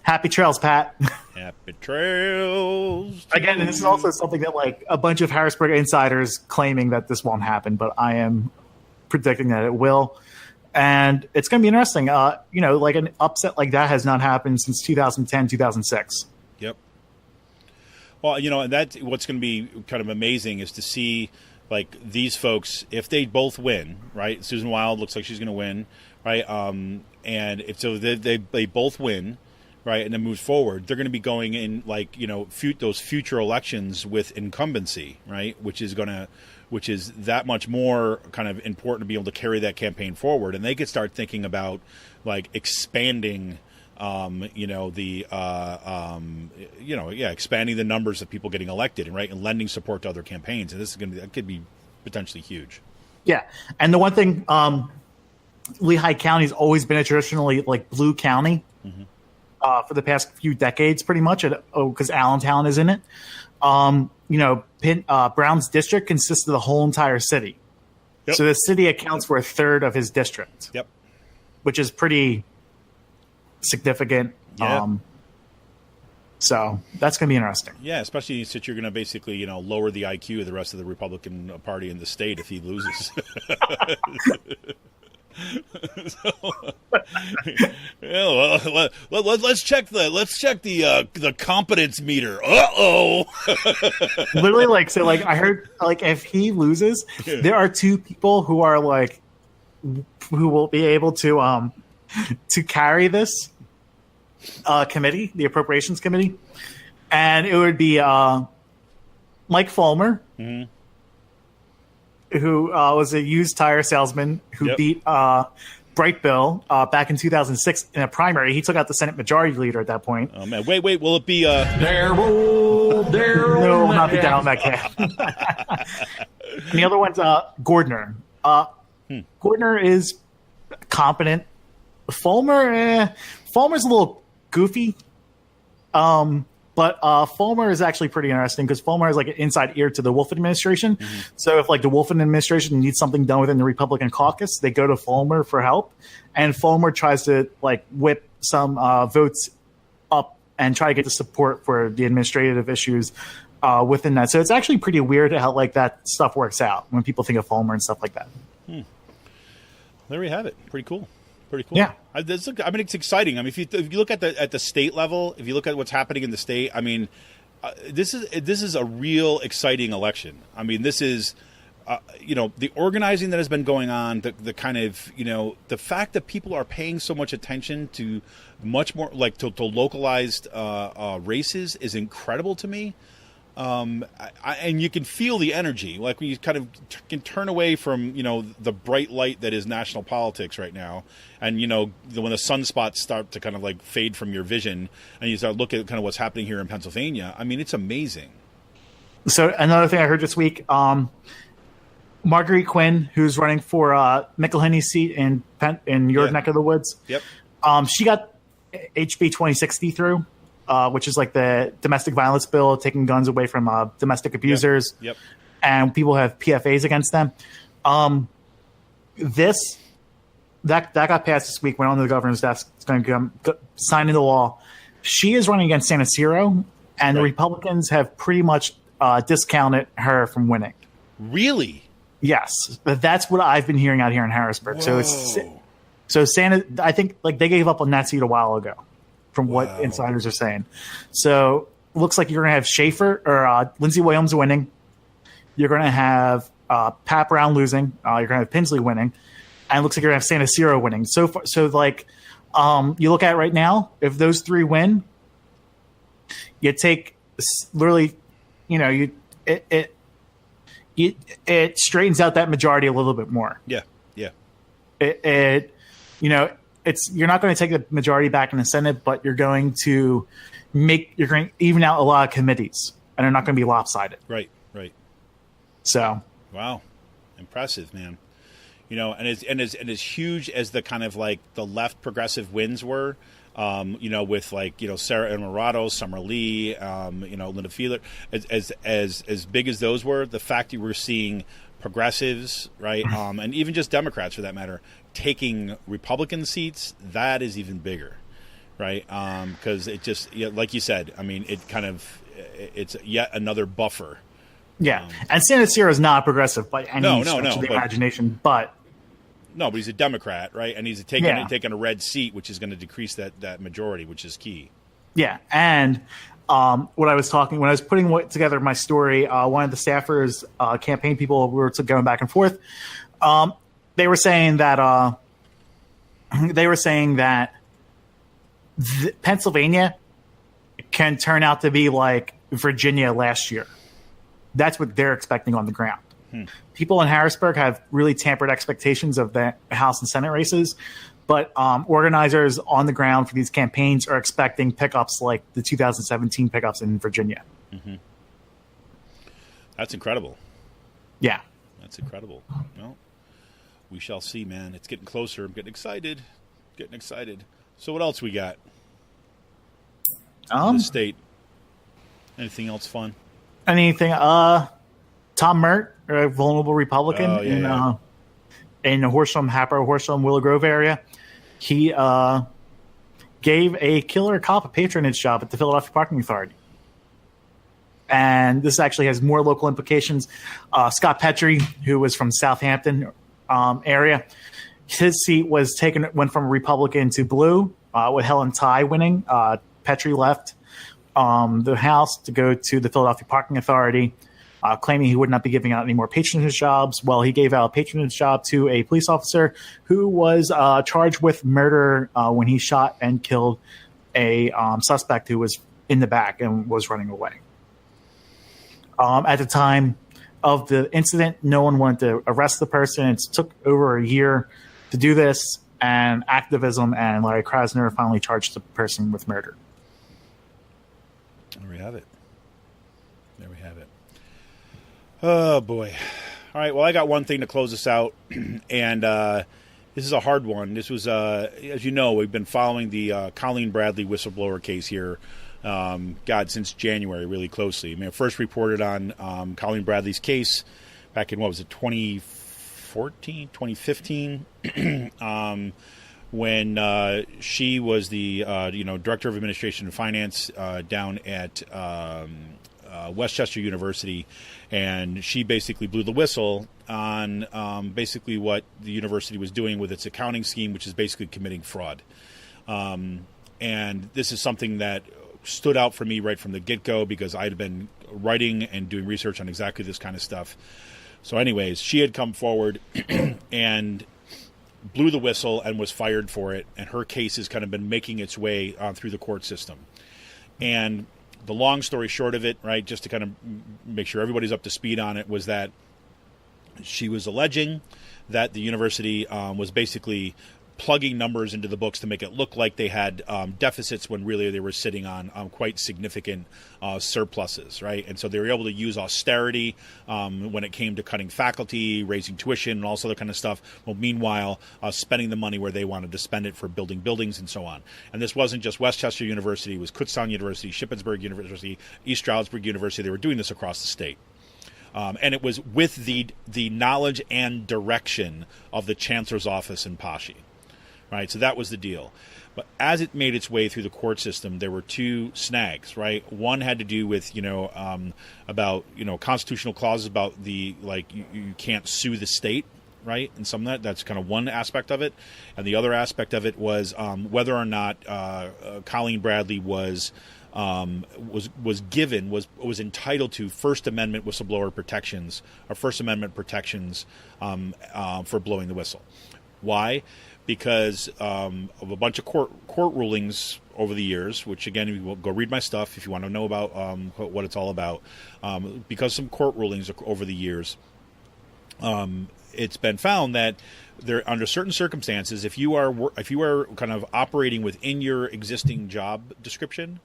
happy trails, Pat. Happy trails. Again, this is also something that a bunch of Harrisburg insiders claiming that this won't happen, but I am predicting that it will. And it's going to be interesting. An upset like that has not happened since 2010, 2006. Yep. Well, and that's what's going to be kind of amazing is to see these folks, if they both win, right? Susan Wild looks like she's going to win, right? And if so, they both win, right, and then move forward, they're going to be going in those future elections with incumbency, right, which is that much more kind of important to be able to carry that campaign forward, and they could start thinking about expanding, expanding the numbers of people getting elected, and lending support to other campaigns, and that could be potentially huge. Yeah, and the one thing, Lehigh County's always been a traditionally blue county. Mm-hmm. For the past few decades, pretty much, because Allentown is in it. Brown's district consists of the whole entire city. Yep. So the city accounts for a third of his district. Yep. Which is pretty significant. Yeah. So that's going to be interesting. Yeah, especially since you're going to basically, lower the IQ of the rest of the Republican Party in the state if he loses. Let's check the competence meter. Literally, I heard, if he loses, there are two people who are who will be able to carry this committee, the appropriations committee, and it would be Mike Fulmer. Mm-hmm. Who was a used tire salesman who beat Bright Bill back in 2006 in a primary. He took out the Senate Majority Leader at that point. Oh, man. Wait. Will it be... Daryl No, will not be Daryl Metcalf. And the other one's Gordner. Gordner is competent. Fulmer's a little goofy. But But Fulmer is actually pretty interesting because Fulmer is like an inside ear to the Wolf administration. So if like the Wolf administration needs something done within the Republican caucus, they go to Fulmer for help. And Fulmer tries to like whip some votes up and try to get the support for the administrative issues within that. So it's actually pretty weird how like that stuff works out when people think of Fulmer and stuff like that. There we have it. Pretty cool. Pretty cool. Yeah. I mean, it's exciting. I mean, if you look at the state level, if you look at what's happening in the state, I mean, this is a real exciting election. I mean, this is, the organizing that has been going on, the kind of, the fact that people are paying so much attention to much more like to localized races is incredible to me. And you can feel the energy, like when you kind of can turn away from, the bright light that is national politics right now. And, when the sunspots start to kind of like fade from your vision and you start looking at kind of what's happening here in Pennsylvania. I mean, it's amazing. So another thing I heard this week, Marguerite Quinn, who's running for McElhenney's seat in your neck of the woods. Yep. She got HB 2060 through. Which is like the domestic violence bill, taking guns away from domestic abusers. Yep. And people have PFAs against them. That got passed this week, went on to the governor's desk. It's going to sign into law. She is running against San Isidro, and the Republicans have pretty much discounted her from winning. Really? Yes, but that's what I've been hearing out here in Harrisburg. Whoa. I think like they gave up on that seat a while ago. From what insiders are saying. So looks like you're going to have Schaefer or Lindsey Williams winning. You're going to have Pat Brown losing. You're going to have Pinsley winning. And it looks like you're going to have San Isidro winning. So you look at it right now, if those three win, you take literally, it straightens out that majority a little bit more. Yeah. Yeah. You're not going to take the majority back in the Senate, but you're going to even out a lot of committees, and they're not going to be lopsided. Right. So, wow, impressive, man. And as huge as the kind of like the left progressive wins were, with like Sarah Inmarato, Summer Lee, Linda Feeler, as big as those were, the fact that we're seeing progressives, right, and even just Democrats for that matter, taking Republican seats, that is even bigger, right? Because it just, like you said, I mean, it's yet another buffer. Yeah, and San Isidro is not progressive by any stretch of the imagination, but he's a Democrat, right? And he's taking a red seat, which is going to decrease that majority, which is key. Yeah, and when I was putting together my story, one of the staffers, campaign people, we were going back and forth. They were saying that Pennsylvania can turn out to be like Virginia last year. That's what they're expecting on the ground. People in Harrisburg have really tampered expectations of the House and Senate races, but organizers on the ground for these campaigns are expecting pickups like the 2017 pickups in Virginia. Mm-hmm. That's incredible. Yeah. That's incredible. Well, we shall see, man. It's getting closer. I'm getting excited. So what else we got? The state. Anything else fun? Anything? Tom Mert, a vulnerable Republican in the Horsham, Willow Grove area. He gave a killer cop a patronage job at the Philadelphia Parking Authority. And this actually has more local implications. Scott Petrie, who was from Southampton area, his seat went from Republican to blue with Helen Ty winning. Petrie left the House to go to the Philadelphia Parking Authority, claiming he would not be giving out any more patronage jobs. Well, he gave out a patronage job to a police officer who was charged with murder when he shot and killed a suspect who was in the back and was running away. At the time of the incident, no one wanted to arrest the person. It took over a year to do this, and activism, and Larry Krasner finally charged the person with murder. There we have it. Oh, boy. All right, well, I got one thing to close this out, and this is a hard one. This was, as you know, we've been following the Colleen Bradley whistleblower case here since January, really closely. I mean, I first reported on Colleen Bradley's case back in, 2015, when she was the director of administration and finance down at Westchester University, and she basically blew the whistle on basically what the university was doing with its accounting scheme, which is basically committing fraud. And this is something that stood out for me right from the get-go, because I had been writing and doing research on exactly this kind of stuff. So anyways, she had come forward and blew the whistle and was fired for it, and her case has kind of been making its way through the court system. And the long story short of it, right, just to kind of make sure everybody's up to speed on it, was that she was alleging that the university was basically plugging numbers into the books to make it look like they had deficits when really they were sitting on quite significant surpluses, right? And so they were able to use austerity when it came to cutting faculty, raising tuition, and all this other kind of stuff. Well, meanwhile, spending the money where they wanted to spend it for building buildings and so on. And this wasn't just Westchester University. It was Kutztown University, Shippensburg University, East Stroudsburg University. They were doing this across the state. And it was with the knowledge and direction of the chancellor's office in Paschi. Right, so that was the deal. But as it made its way through the court system, there were two snags. Right, one had to do with about constitutional clauses about the you can't sue the state. Right, and some of that's kind of one aspect of it, and the other aspect of it was whether or not Colleen Bradley was entitled to First Amendment whistleblower protections or First Amendment protections for blowing the whistle. Why? Because of a bunch of court rulings over the years, which again, you will go read my stuff if you want to know about what it's all about. Because some court rulings over the years, it's been found that there, under certain circumstances, if you are kind of operating within your existing job description,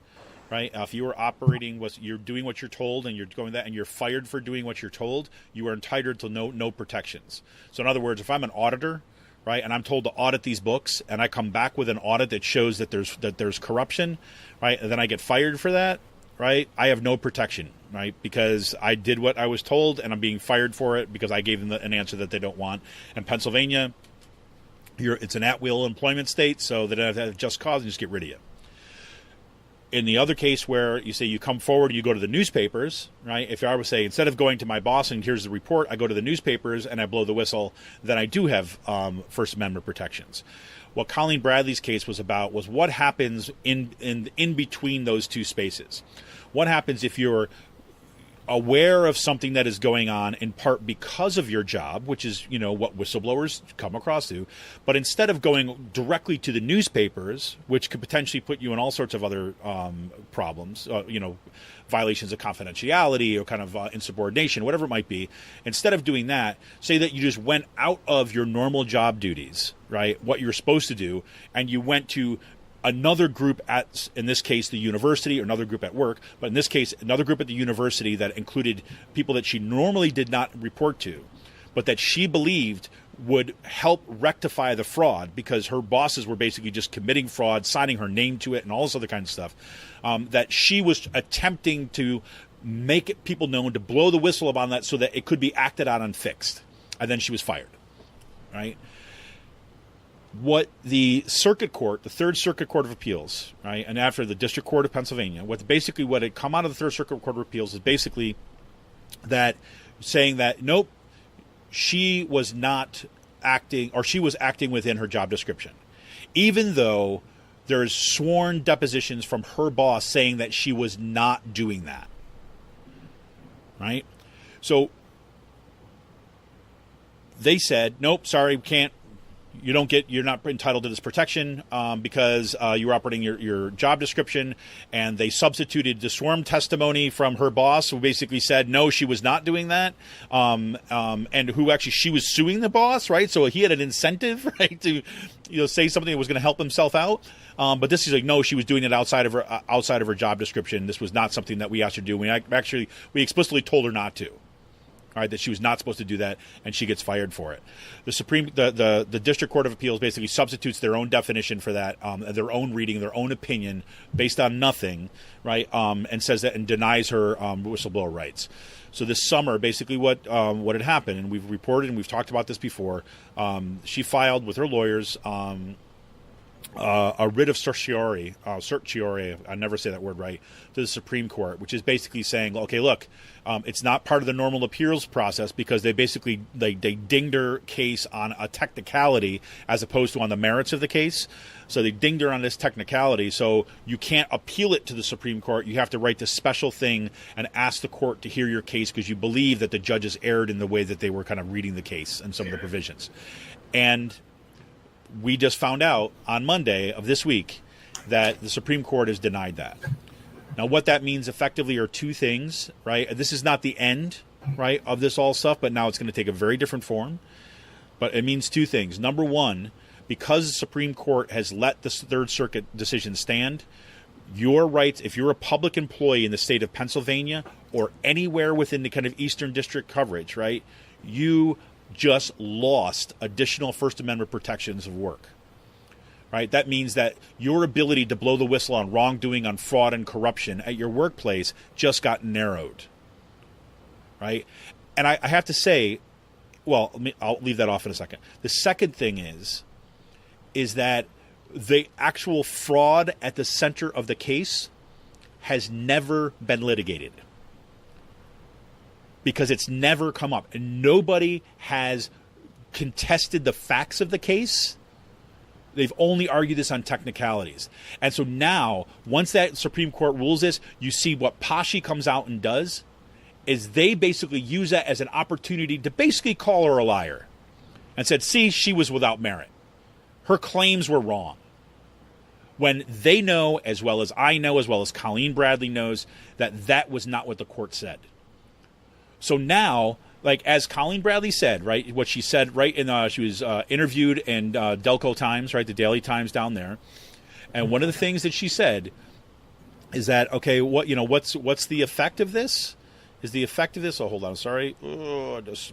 right? If you are operating, you're doing what you're told, and you're going that, and you're fired for doing what you're told, you are entitled to no protections. So in other words, if I'm an auditor, right, and I'm told to audit these books, and I come back with an audit that shows that there's corruption, right, and then I get fired for that, right, I have no protection, right, because I did what I was told, and I'm being fired for it because I gave them an answer that they don't want. In Pennsylvania, it's an at-will employment state, so they don't have just cause and just get rid of you. In the other case where you say you come forward, you go to the newspapers, right? If I would say, instead of going to my boss and here's the report, I go to the newspapers and I blow the whistle, then I do have First Amendment protections. What Colleen Bradley's case was about was what happens in between those two spaces. What happens if you're aware of something that is going on in part because of your job, which is, what whistleblowers come across to, but instead of going directly to the newspapers, which could potentially put you in all sorts of other problems, violations of confidentiality or kind of insubordination, whatever it might be, instead of doing that, say that you just went out of your normal job duties, right, what you're supposed to do, and you went to another group at, in this case, the university, or another group at work, but in this case, another group at the university that included people that she normally did not report to, but that she believed would help rectify the fraud because her bosses were basically just committing fraud, signing her name to it, and all this other kind of stuff, that she was attempting to make people known, to blow the whistle upon that so that it could be acted on and fixed. And then she was fired, right? What the circuit court, the Third Circuit Court of Appeals, right, and after the District Court of Pennsylvania, what had come out of the Third Circuit Court of Appeals is basically that saying that, nope, she was not acting, or she was acting within her job description, even though there's sworn depositions from her boss saying that she was not doing that, right? So they said, nope, sorry, we can't. You're not entitled to this protection because you were operating your job description, and they substituted the sworn testimony from her boss, who basically said no, she was not doing that, and who actually she was suing the boss, right? So he had an incentive, right, to say something that was going to help himself out. But this is like, no, she was doing it outside of her job description. This was not something that we asked her to do. We explicitly told her not to. All right, that she was not supposed to do that, and she gets fired for it. The District Court of Appeals basically substitutes their own definition for that, their own reading, their own opinion, based on nothing, right? And says that and denies her whistleblower rights. So this summer, basically, what had happened, and we've reported and we've talked about this before. She filed with her lawyers a writ of certiorari, I never say that word right, to the Supreme Court, which is basically saying, okay, look, it's not part of the normal appeals process because they basically they dinged her case on a technicality as opposed to on the merits of the case. So they dinged her on this technicality. So you can't appeal it to the Supreme Court. You have to write this special thing and ask the court to hear your case because you believe that the judges erred in the way that they were kind of reading the case and some of the provisions. And we just found out on Monday of this week that the Supreme Court has denied that. Now, what that means effectively are two things, right? This is not the end, right, of this all stuff, but now it's going to take a very different form. But it means two things. Number one, because the Supreme Court has let the Third Circuit decision stand, your rights, if you're a public employee in the state of Pennsylvania or anywhere within the kind of Eastern District coverage, right, you just lost additional First Amendment protections of work. Right? That means that your ability to blow the whistle on wrongdoing, on fraud and corruption at your workplace just got narrowed. Right? And I have to say, well, I'll leave that off in a second. The second thing is that the actual fraud at the center of the case has never been litigated. Because it's never come up. And nobody has contested the facts of the case. They've only argued this on technicalities. And so now, once that Supreme Court rules this, you see what Paschi comes out and does is they basically use that as an opportunity to basically call her a liar. And said, see, she was without merit. Her claims were wrong. When they know, as well as I know, as well as Colleen Bradley knows, that that was not what the court said. So now, like as Colleen Bradley said, right, what she said, right, in she was interviewed in Delco Times, right, the Daily Times down there, and one of the things that she said is that, okay, what's the effect of this? Is the effect of this? Oh, hold on, sorry. She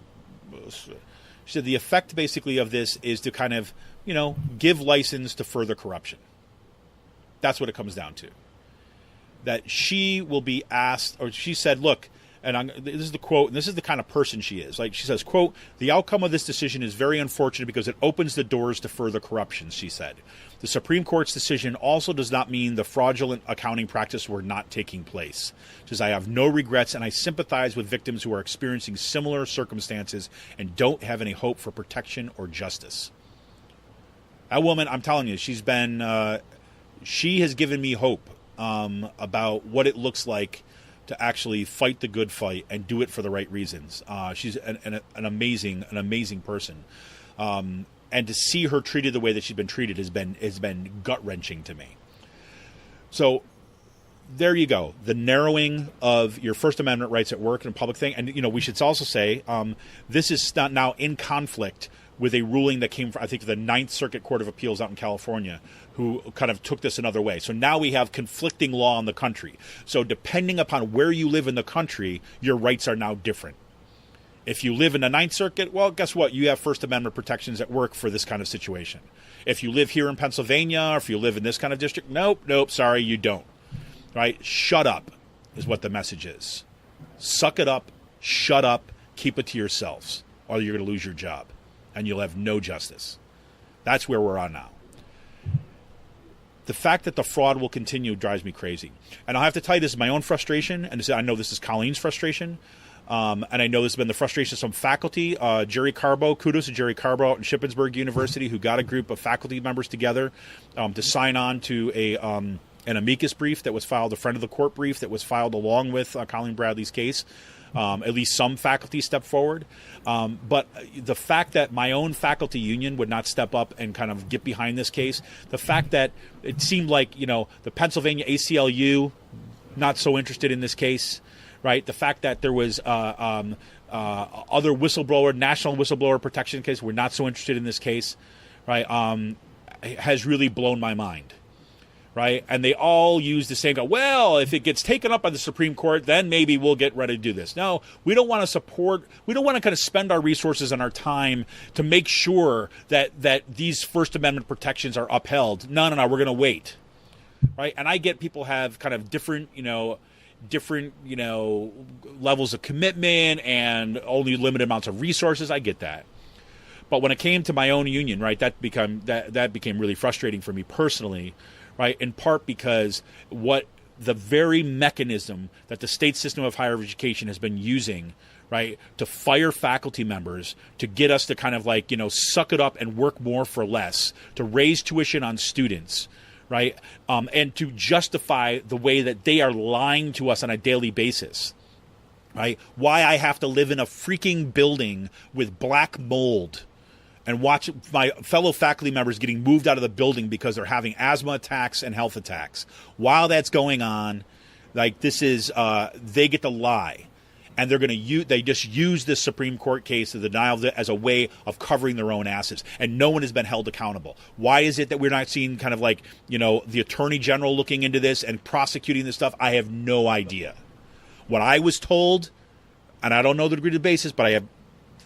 said the effect basically of this is to kind of, give license to further corruption. That's what it comes down to. That she will be asked, or she said, look. And this is the quote, and this is the kind of person she is. Like she says, quote, the outcome of this decision is very unfortunate because it opens the doors to further corruption, she said. The Supreme Court's decision also does not mean the fraudulent accounting practice were not taking place. She says, I have no regrets and I sympathize with victims who are experiencing similar circumstances and don't have any hope for protection or justice. That woman, I'm telling you, she has given me hope about what it looks like to actually fight the good fight and do it for the right reasons. She's an amazing person. And to see her treated the way that she's been treated has been gut-wrenching to me. So there you go. The narrowing of your First Amendment rights at work and public thing. And, we should also say this is not now in conflict with a ruling that came from, I think, the Ninth Circuit Court of Appeals out in California, who kind of took this another way. So now we have conflicting law in the country. So depending upon where you live in the country, your rights are now different. If you live in the Ninth Circuit, well, guess what? You have First Amendment protections at work for this kind of situation. If you live here in Pennsylvania, or if you live in this kind of district, nope, sorry, you don't. Right? Shut up is what the message is. Suck it up, shut up, keep it to yourselves, or you're going to lose your job. And you'll have no justice. That's where we're on now. The fact that the fraud will continue drives me crazy. And I'll have to tell you, this is my own frustration, and I know this is Colleen's frustration, and I know this has been the frustration of some faculty. Jerry Carbo, kudos to Jerry Carbo out in Shippensburg University, who got a group of faculty members together to sign on to an amicus brief that was filed, a friend of the court brief that was filed along with Colleen Bradley's case. At least some faculty stepped forward. But the fact that my own faculty union would not step up and kind of get behind this case, the fact that it seemed like, the Pennsylvania ACLU not so interested in this case, right? The fact that there was other national whistleblower protection case were not so interested in this case, right, has really blown my mind. right? And they all use the same, well, if it gets taken up by the Supreme Court, then maybe we'll get ready to do this. No, we don't want to kind of spend our resources and our time to make sure that these First Amendment protections are upheld. No, we're going to wait, right? And I get people have kind of different levels of commitment and only limited amounts of resources. I get that. But when it came to my own union, right, that became really frustrating for me personally, right, in part because what the very mechanism that the state system of higher education has been using, right, to fire faculty members, to get us to kind of suck it up and work more for less, to raise tuition on students, right, and to justify the way that they are lying to us on a daily basis, right, why I have to live in a freaking building with black mold and watch my fellow faculty members getting moved out of the building because they're having asthma attacks and health attacks. While that's going on, this is they get to lie, and they just use this Supreme Court case of the denial of it as a way of covering their own asses, and no one has been held accountable. Why is it that we're not seeing kind of the Attorney General looking into this and prosecuting this stuff? I have no idea. What I was told, and I don't know the degree of the basis, but I have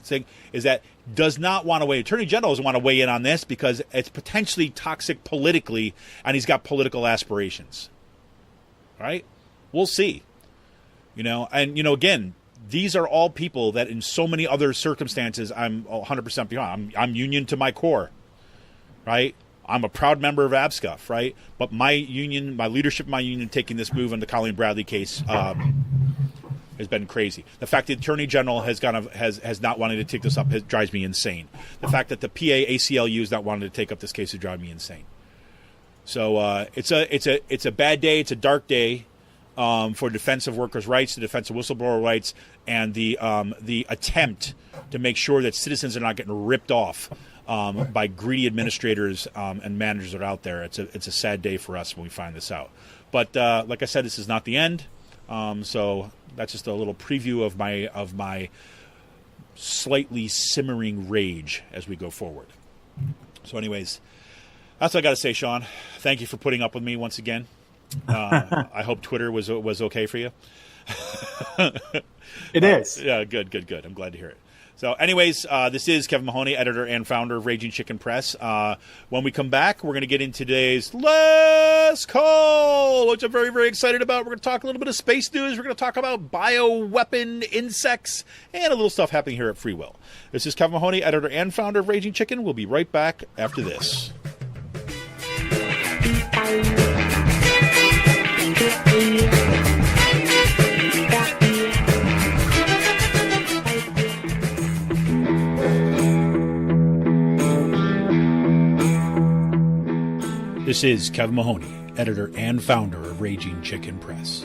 saying is that does not want to weigh. Attorney General doesn't want to weigh in on this because it's potentially toxic politically, and he's got political aspirations. Right? We'll see. And again, these are all people that in so many other circumstances I'm 100% behind. I'm union to my core. Right? I'm a proud member of ABSCUF, right? But my leadership of my union taking this move on the Colleen Bradley case has been crazy. The fact that the Attorney General has not wanted to take this up drives me insane. The fact that the PA ACLU has not wanted to take up this case would drive me insane. So it's a bad day. It's a dark day for defense of workers' rights, the defense of whistleblower rights, and the attempt to make sure that citizens are not getting ripped off by greedy administrators and managers that are out there. It's a sad day for us when we find this out. But like I said, this is not the end. So that's just a little preview of my slightly simmering rage as we go forward. So anyways, that's what I got to say, Sean. Thank you for putting up with me once again. I hope Twitter was okay for you. It is. Yeah, good. I'm glad to hear it. So anyways, this is Kevin Mahoney, editor and founder of Raging Chicken Press. When we come back, we're going to get into today's Last Call, which I'm very, very excited about. We're going to talk a little bit of space news. We're going to talk about bioweapon insects and a little stuff happening here at Free Will. This is Kevin Mahoney, editor and founder of Raging Chicken. We'll be right back after this. This is Kevin Mahoney, editor and founder of Raging Chicken Press.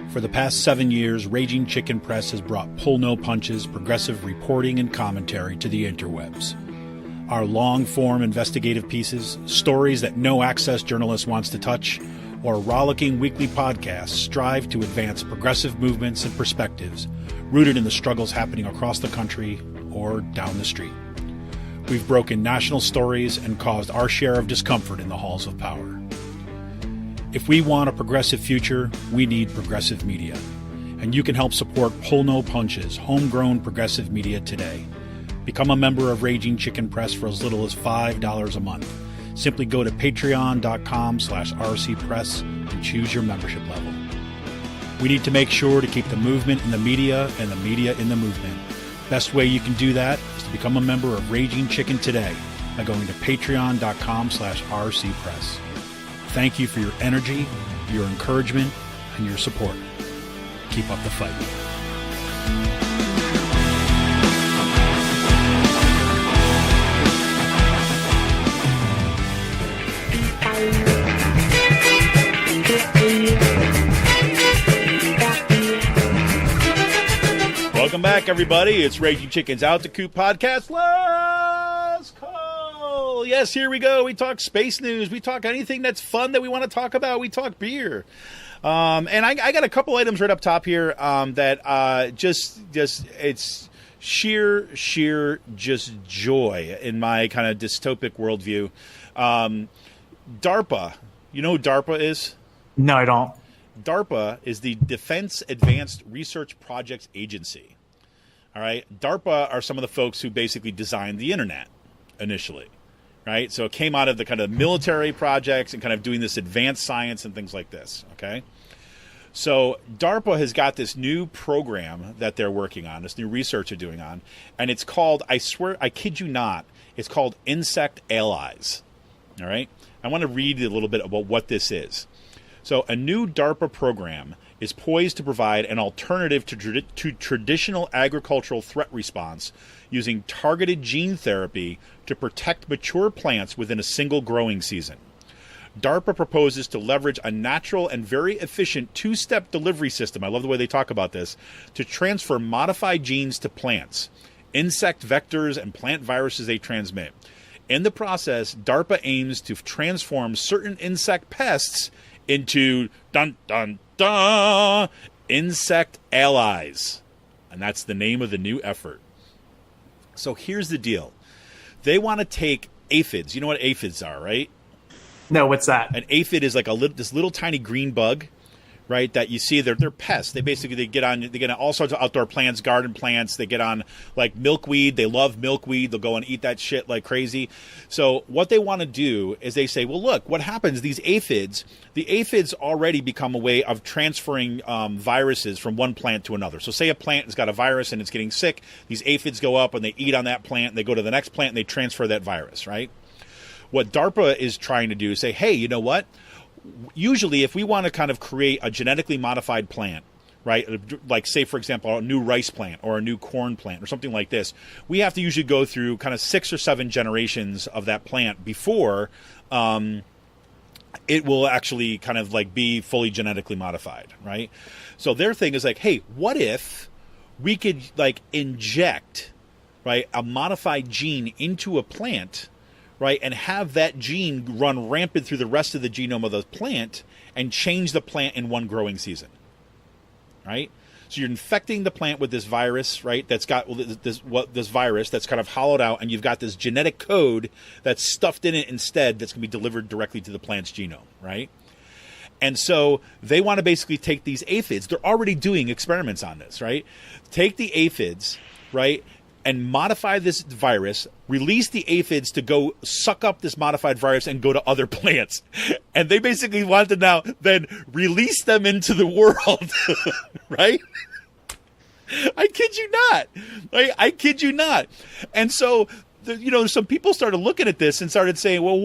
For the past 7 years, Raging Chicken Press has brought pull-no-punches, progressive reporting and commentary to the interwebs. Our long-form investigative pieces, stories that no-access journalist wants to touch, or rollicking weekly podcasts strive to advance progressive movements and perspectives rooted in the struggles happening across the country or down the street. We've broken national stories and caused our share of discomfort in the halls of power. If we want a progressive future, we need progressive media. And you can help support Pull No Punches, homegrown progressive media today. Become a member of Raging Chicken Press for as little as $5 a month. Simply go to patreon.com/rcpress and choose your membership level. We need to make sure to keep the movement in the media and the media in the movement. Best way you can do that is to become a member of Raging Chicken today by going to patreon.com/rcpress. Thank you for your energy, your encouragement, and your support. Keep up the fight. Welcome back, everybody. It's Raging Chicken's Out the Coop podcast. Last call. Yes, here we go. We talk space news. We talk anything that's fun that we want to talk about. We talk beer. And I got a couple items right up top here that just it's sheer joy in my kind of dystopic worldview. DARPA You know who DARPA is? No, I don't. DARPA is the Defense Advanced Research Projects Agency. All right. DARPA are some of the folks who basically designed the internet initially. Right. So it came out of the kind of military projects and kind of doing this advanced science and things like this. OK. So DARPA has got this new program that they're working on, this new research they're doing on, and it's called, I swear, I kid you not, it's called Insect Allies. All right. I want to read a little bit about what this is. So a new DARPA program is poised to provide an alternative to traditional agricultural threat response using targeted gene therapy to protect mature plants within a single growing season. DARPA proposes to leverage a natural and very efficient two-step delivery system, I love the way they talk about this, to transfer modified genes to plants, insect vectors, and plant viruses they transmit. In the process, DARPA aims to transform certain insect pests into, dun, dun, dun, insect allies. And that's the name of the new effort. So here's the deal. They want to take aphids. You know what aphids are, right? No, what's that? An aphid is like this little tiny green bug, right? That you see, they're pests. They get on all sorts of outdoor plants, garden plants. They get on like milkweed. They love milkweed. They'll go and eat that shit like crazy. So what they want to do is they say, well, look, what happens? The aphids already become a way of transferring viruses from one plant to another. So say a plant has got a virus and it's getting sick. These aphids go up and they eat on that plant. And they go to the next plant and they transfer that virus, right? What DARPA is trying to do is say, hey, you know what? Usually if we want to kind of create a genetically modified plant, right, like say, for example, a new rice plant or a new corn plant or something like this, we have to usually go through kind of 6 or 7 generations of that plant before it will actually kind of like be fully genetically modified, right? So their thing is like, hey, what if we could like inject, right, a modified gene into a plant, right, and have that gene run rampant through the rest of the genome of the plant and change the plant in one growing season, right? So you're infecting the plant with this virus, right, that's got this virus that's kind of hollowed out, and you've got this genetic code that's stuffed in it instead that's going to be delivered directly to the plant's genome, right? And so they want to basically take these aphids. They're already doing experiments on this, right? Take the aphids, right, and modify this virus, release the aphids to go suck up this modified virus and go to other plants. And they basically want to now then release them into the world, right? I kid you not. I kid you not. And so, some people started looking at this and started saying, well,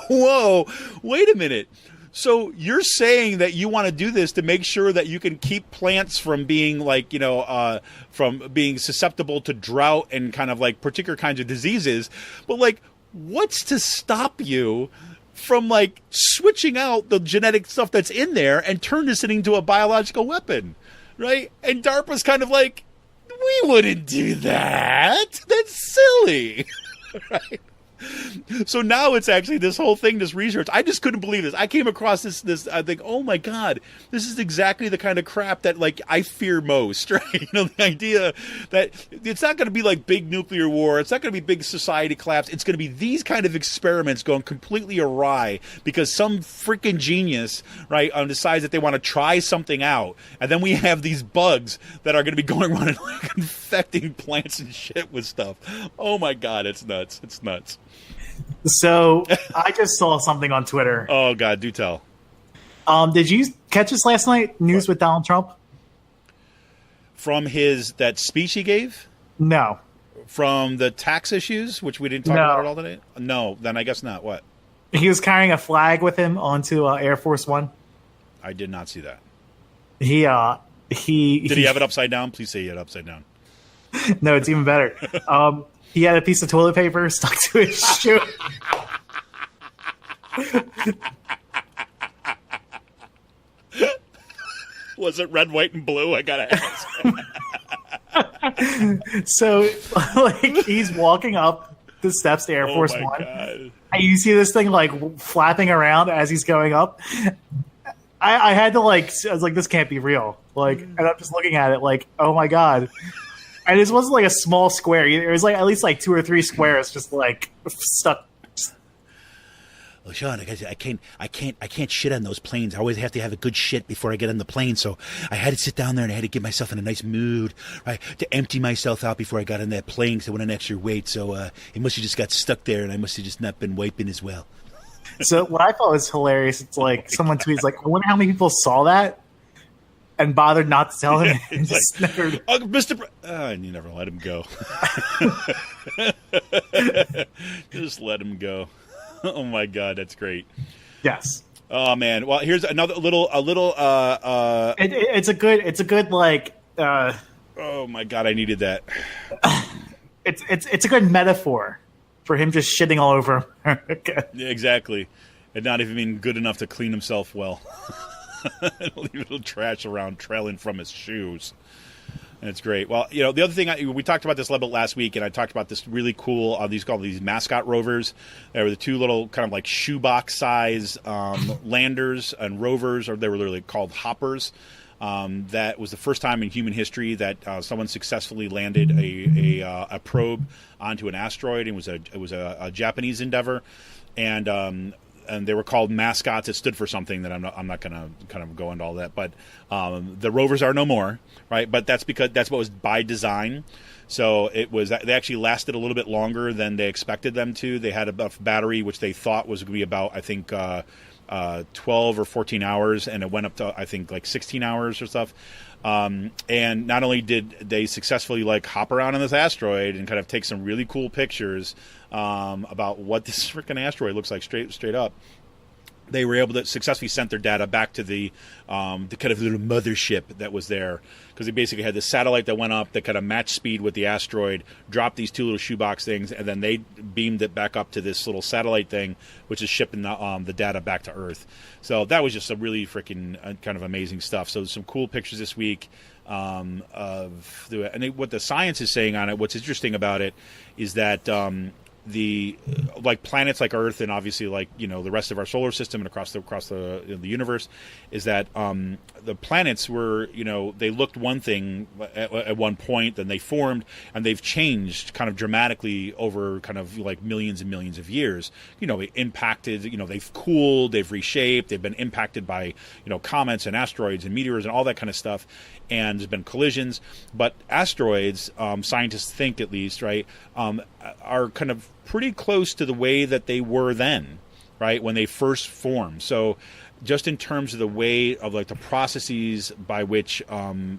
whoa, wait a minute. So you're saying that you want to do this to make sure that you can keep plants from being like, from being susceptible to drought and kind of like particular kinds of diseases. But like, what's to stop you from like switching out the genetic stuff that's in there and turn this into a biological weapon, right? And DARPA's kind of like, we wouldn't do that. That's silly, right? So now it's actually this whole thing, this research. I just couldn't believe this. I came across this. I think, oh my God, this is exactly the kind of crap that like I fear most, right? The idea that it's not going to be like big nuclear war. It's not going to be big society collapse. It's going to be these kind of experiments going completely awry because some freaking genius, right, decides that they want to try something out. And then we have these bugs that are going to be going around and like infecting plants and shit with stuff. Oh my God, it's nuts. It's nuts. So I just saw something on Twitter. Oh God, do tell. Did you catch this last night? News with Donald Trump? From that speech he gave? No. From the tax issues, which we didn't talk about at all today? No, then I guess not. What? He was carrying a flag with him onto Air Force One. I did not see that. Did he have it upside down? Please say he had it upside down. No, it's even better. He had a piece of toilet paper stuck to his shoe. Was it red, white, and blue? I gotta ask. So, like, he's walking up the steps to Air Force One, God. And you see this thing like flapping around as he's going up. I had to I was like, this can't be real. Like, and I'm just looking at it like, oh my God. And this wasn't like a small square. It was like at least like 2 or 3 squares just like stuck. well, Sean, I can't shit on those planes. I always have to have a good shit before I get on the plane. So I had to sit down there and I had to get myself in a nice mood, right, to empty myself out before I got on that plane because I went on extra weight. So it must have just got stuck there, and I must have just not been wiping as well. So what I thought was hilarious, it's like someone tweets like, I wonder how many people saw that and bothered not to tell him. And just never... Mr. And you never let him go. Just let him go. Oh my God, that's great. Yes. Oh man. Well, here's another little. It's a good like. Oh my God, I needed that. It's a good metaphor for him just shitting all over America. Yeah, exactly, and not even being good enough to clean himself well. Leave a little trash around trailing from his shoes. And it's great. Well, you know, the other thing, we talked about this a little bit last week, and I talked about this really cool, these mascot rovers. They were the two little kind of like shoebox size landers and rovers, or they were literally called hoppers. That was the first time in human history that someone successfully landed a probe onto an asteroid. It was a Japanese endeavor, and they were called mascots. It stood for something that I'm not going to kind of go into all that. But the rovers are no more, right? But that's because that's what was by design. So they actually lasted a little bit longer than they expected them to. They had a battery which they thought was going to be about 12 or 14 hours, and it went up to I think like 16 hours or stuff. And not only did they successfully like hop around on this asteroid and kind of take some really cool pictures about what this freaking asteroid looks like straight up, they were able to successfully send their data back to the kind of little mothership that was there, because they basically had this satellite that went up that kind of matched speed with the asteroid, dropped these two little shoebox things, and then they beamed it back up to this little satellite thing, which is shipping the data back to Earth. So that was just some really freaking kind of amazing stuff. So some cool pictures this week what the science is saying on it. What's interesting about it is that the like planets like Earth and obviously like the rest of our solar system and across the universe is that the planets were they looked one thing at one point, then they formed, and they've changed kind of dramatically over kind of like millions and millions of years. Impacted, they've cooled, they've reshaped, they've been impacted by comets and asteroids and meteors and all that kind of stuff, and there's been collisions. But asteroids, scientists think at least, right, are kind of pretty close to the way that they were then, right, when they first formed. So just in terms of the way of like the processes by which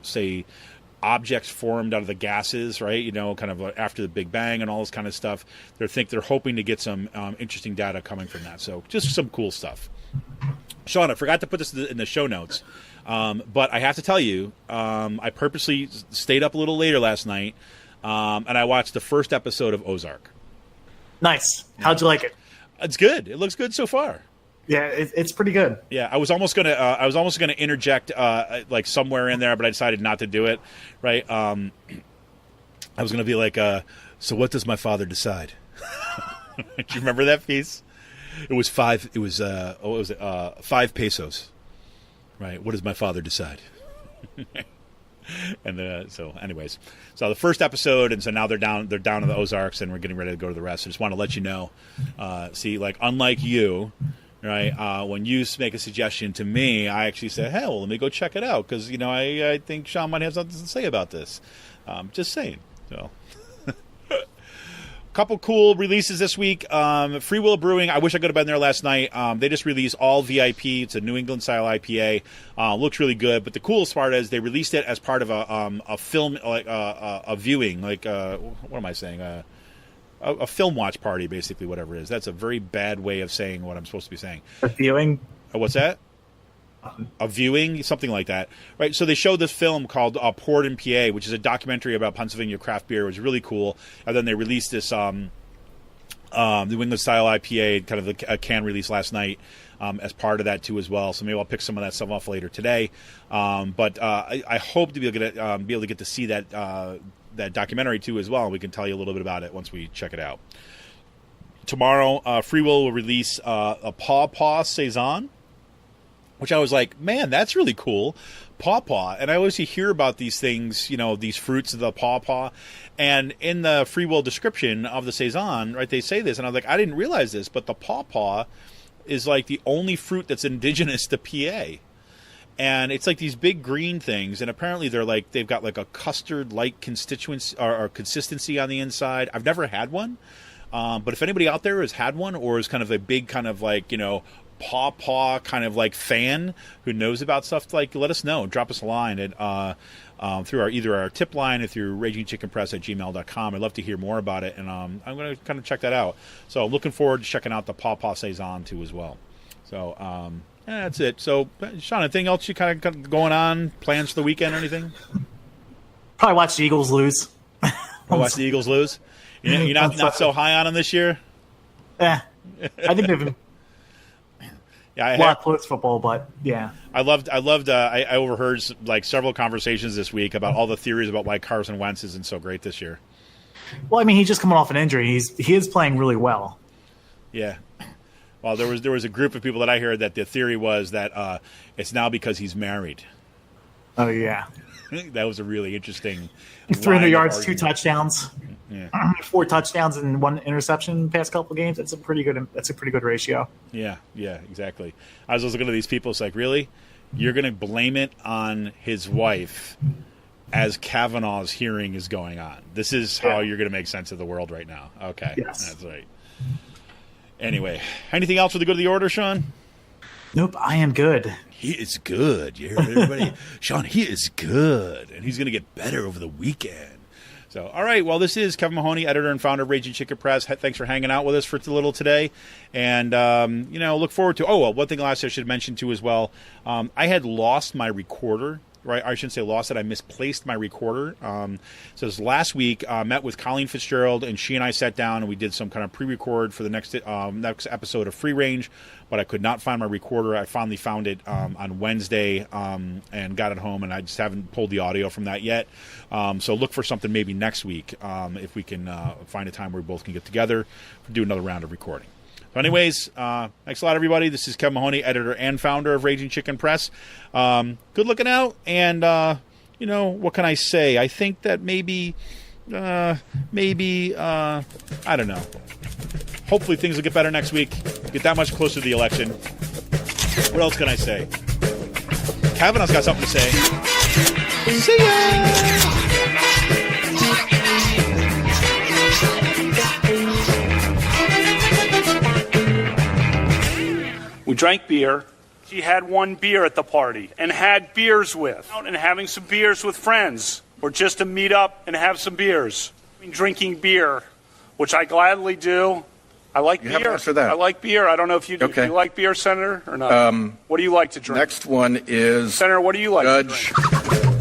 say objects formed out of the gases, right, kind of after the Big Bang and all this kind of stuff, they're hoping to get some interesting data coming from that. So just some cool stuff. Sean, I forgot to put this in the show notes, but I have to tell you, I purposely stayed up a little later last night, and I watched the first episode of Ozark. Nice. How'd you like it? It's good. It looks good so far. Yeah, it's pretty good. Yeah, I was almost gonna interject like somewhere in there, but I decided not to do it. Right? I was gonna be like, so what does my father decide? Do you remember that piece? It was 5. It was 5 pesos. Right? What does my father decide? And so the first episode, and so now they're down in the Ozarks, and we're getting ready to go to the rest. I just want to let you know, see, like unlike you, right? When you make a suggestion to me, I actually say, hey, well, let me go check it out, because I think Sean might have something to say about this. Just saying. So. Couple cool releases this week. Free Will Brewing. I wish I could have been there last night. They just released all VIP. It's a New England style IPA. Looks really good. But the coolest part is they released it as part of a film, like a viewing. Like what am I saying? A film watch party, basically. Whatever it is. That's a very bad way of saying what I'm supposed to be saying. A viewing. What's that? A viewing, something like that, right? So they showed this film called Poured in PA, which is a documentary about Pennsylvania craft beer. It was really cool. And then they released this New England style IPA, kind of a can release last night as part of that too as well. So maybe I'll pick some of that stuff off later today. But I hope to be able to get to see that documentary too as well. And we can tell you a little bit about it once we check it out. Tomorrow, Free Will release a Paw Saison, which I was like, man, that's really cool. Pawpaw. And I always hear about these things, these fruits of the pawpaw. And in the Free Will description of the Saison, right, they say this. And I was like, I didn't realize this, but the pawpaw is like the only fruit that's indigenous to PA. And it's like these big green things, and apparently they've got like a custard-like constituency or consistency on the inside. I've never had one, but if anybody out there has had one or is kind of a big kind of like, paw kind of like fan who knows about stuff, like, let us know. Drop us a line at through either our tip line or through ragingchickenpress@gmail.com. I'd love to hear more about it, and I'm going to kind of check that out. So I'm looking forward to checking out the paw saison too as well. So yeah, that's it. So, Sean, anything else you kind of going on? Plans for the weekend or anything? Probably watch the Eagles lose. Watch the Eagles lose? You're not so high on them this year? I think they've been a lot of close football, but yeah. I overheard like several conversations this week about all the theories about why Carson Wentz isn't so great this year. Well, I mean, he's just coming off an injury. He is playing really well. Yeah. Well, there was a group of people that I heard that the theory was that it's now because he's married. Oh, yeah. That was a really interesting 300 yards, 2 touchdowns. Yeah. 4 touchdowns and 1 interception in the past couple of games. That's a pretty good ratio. Yeah, exactly. I was looking at these people. It's like, really? You're going to blame it on his wife as Kavanaugh's hearing is going on? This is how you're going to make sense of the world right now. Okay. Yes. That's right. Anyway, anything else for the good of the order, Sean? Nope, I am good. He is good. You hear everybody? Sean, he is good. And he's going to get better over the weekend. So, all right. Well, this is Kevin Mahoney, editor and founder of Raging Chicken Press. Thanks for hanging out with us for a little today. And, look forward to – one thing last I should mention, too, as well. I had lost my recorder. Right, I shouldn't say lost it. I misplaced my recorder. So this last week, met with Colleen Fitzgerald, and she and I sat down and we did some kind of pre-record for the next episode of Free Range. But I could not find my recorder. I finally found it on Wednesday and got it home, and I just haven't pulled the audio from that yet. So look for something maybe next week if we can find a time where we both can get together to do another round of recording. So anyways, thanks a lot, everybody. This is Kevin Mahoney, editor and founder of Raging Chicken Press. Good looking out, and, what can I say? I think that maybe, I don't know. Hopefully things will get better next week. Get that much closer to the election. What else can I say? Kavanaugh's got something to say. See ya! We drank beer. She had 1 beer at the party and had beers with. And having some beers with friends or just to meet up and have some beers. Drinking beer, which I gladly do. I like beer. Haven't answered that. I like beer. I don't know if you do. Okay. Do you like beer, Senator, or not? What do you like to drink? Next one is Senator, what do you like to drink?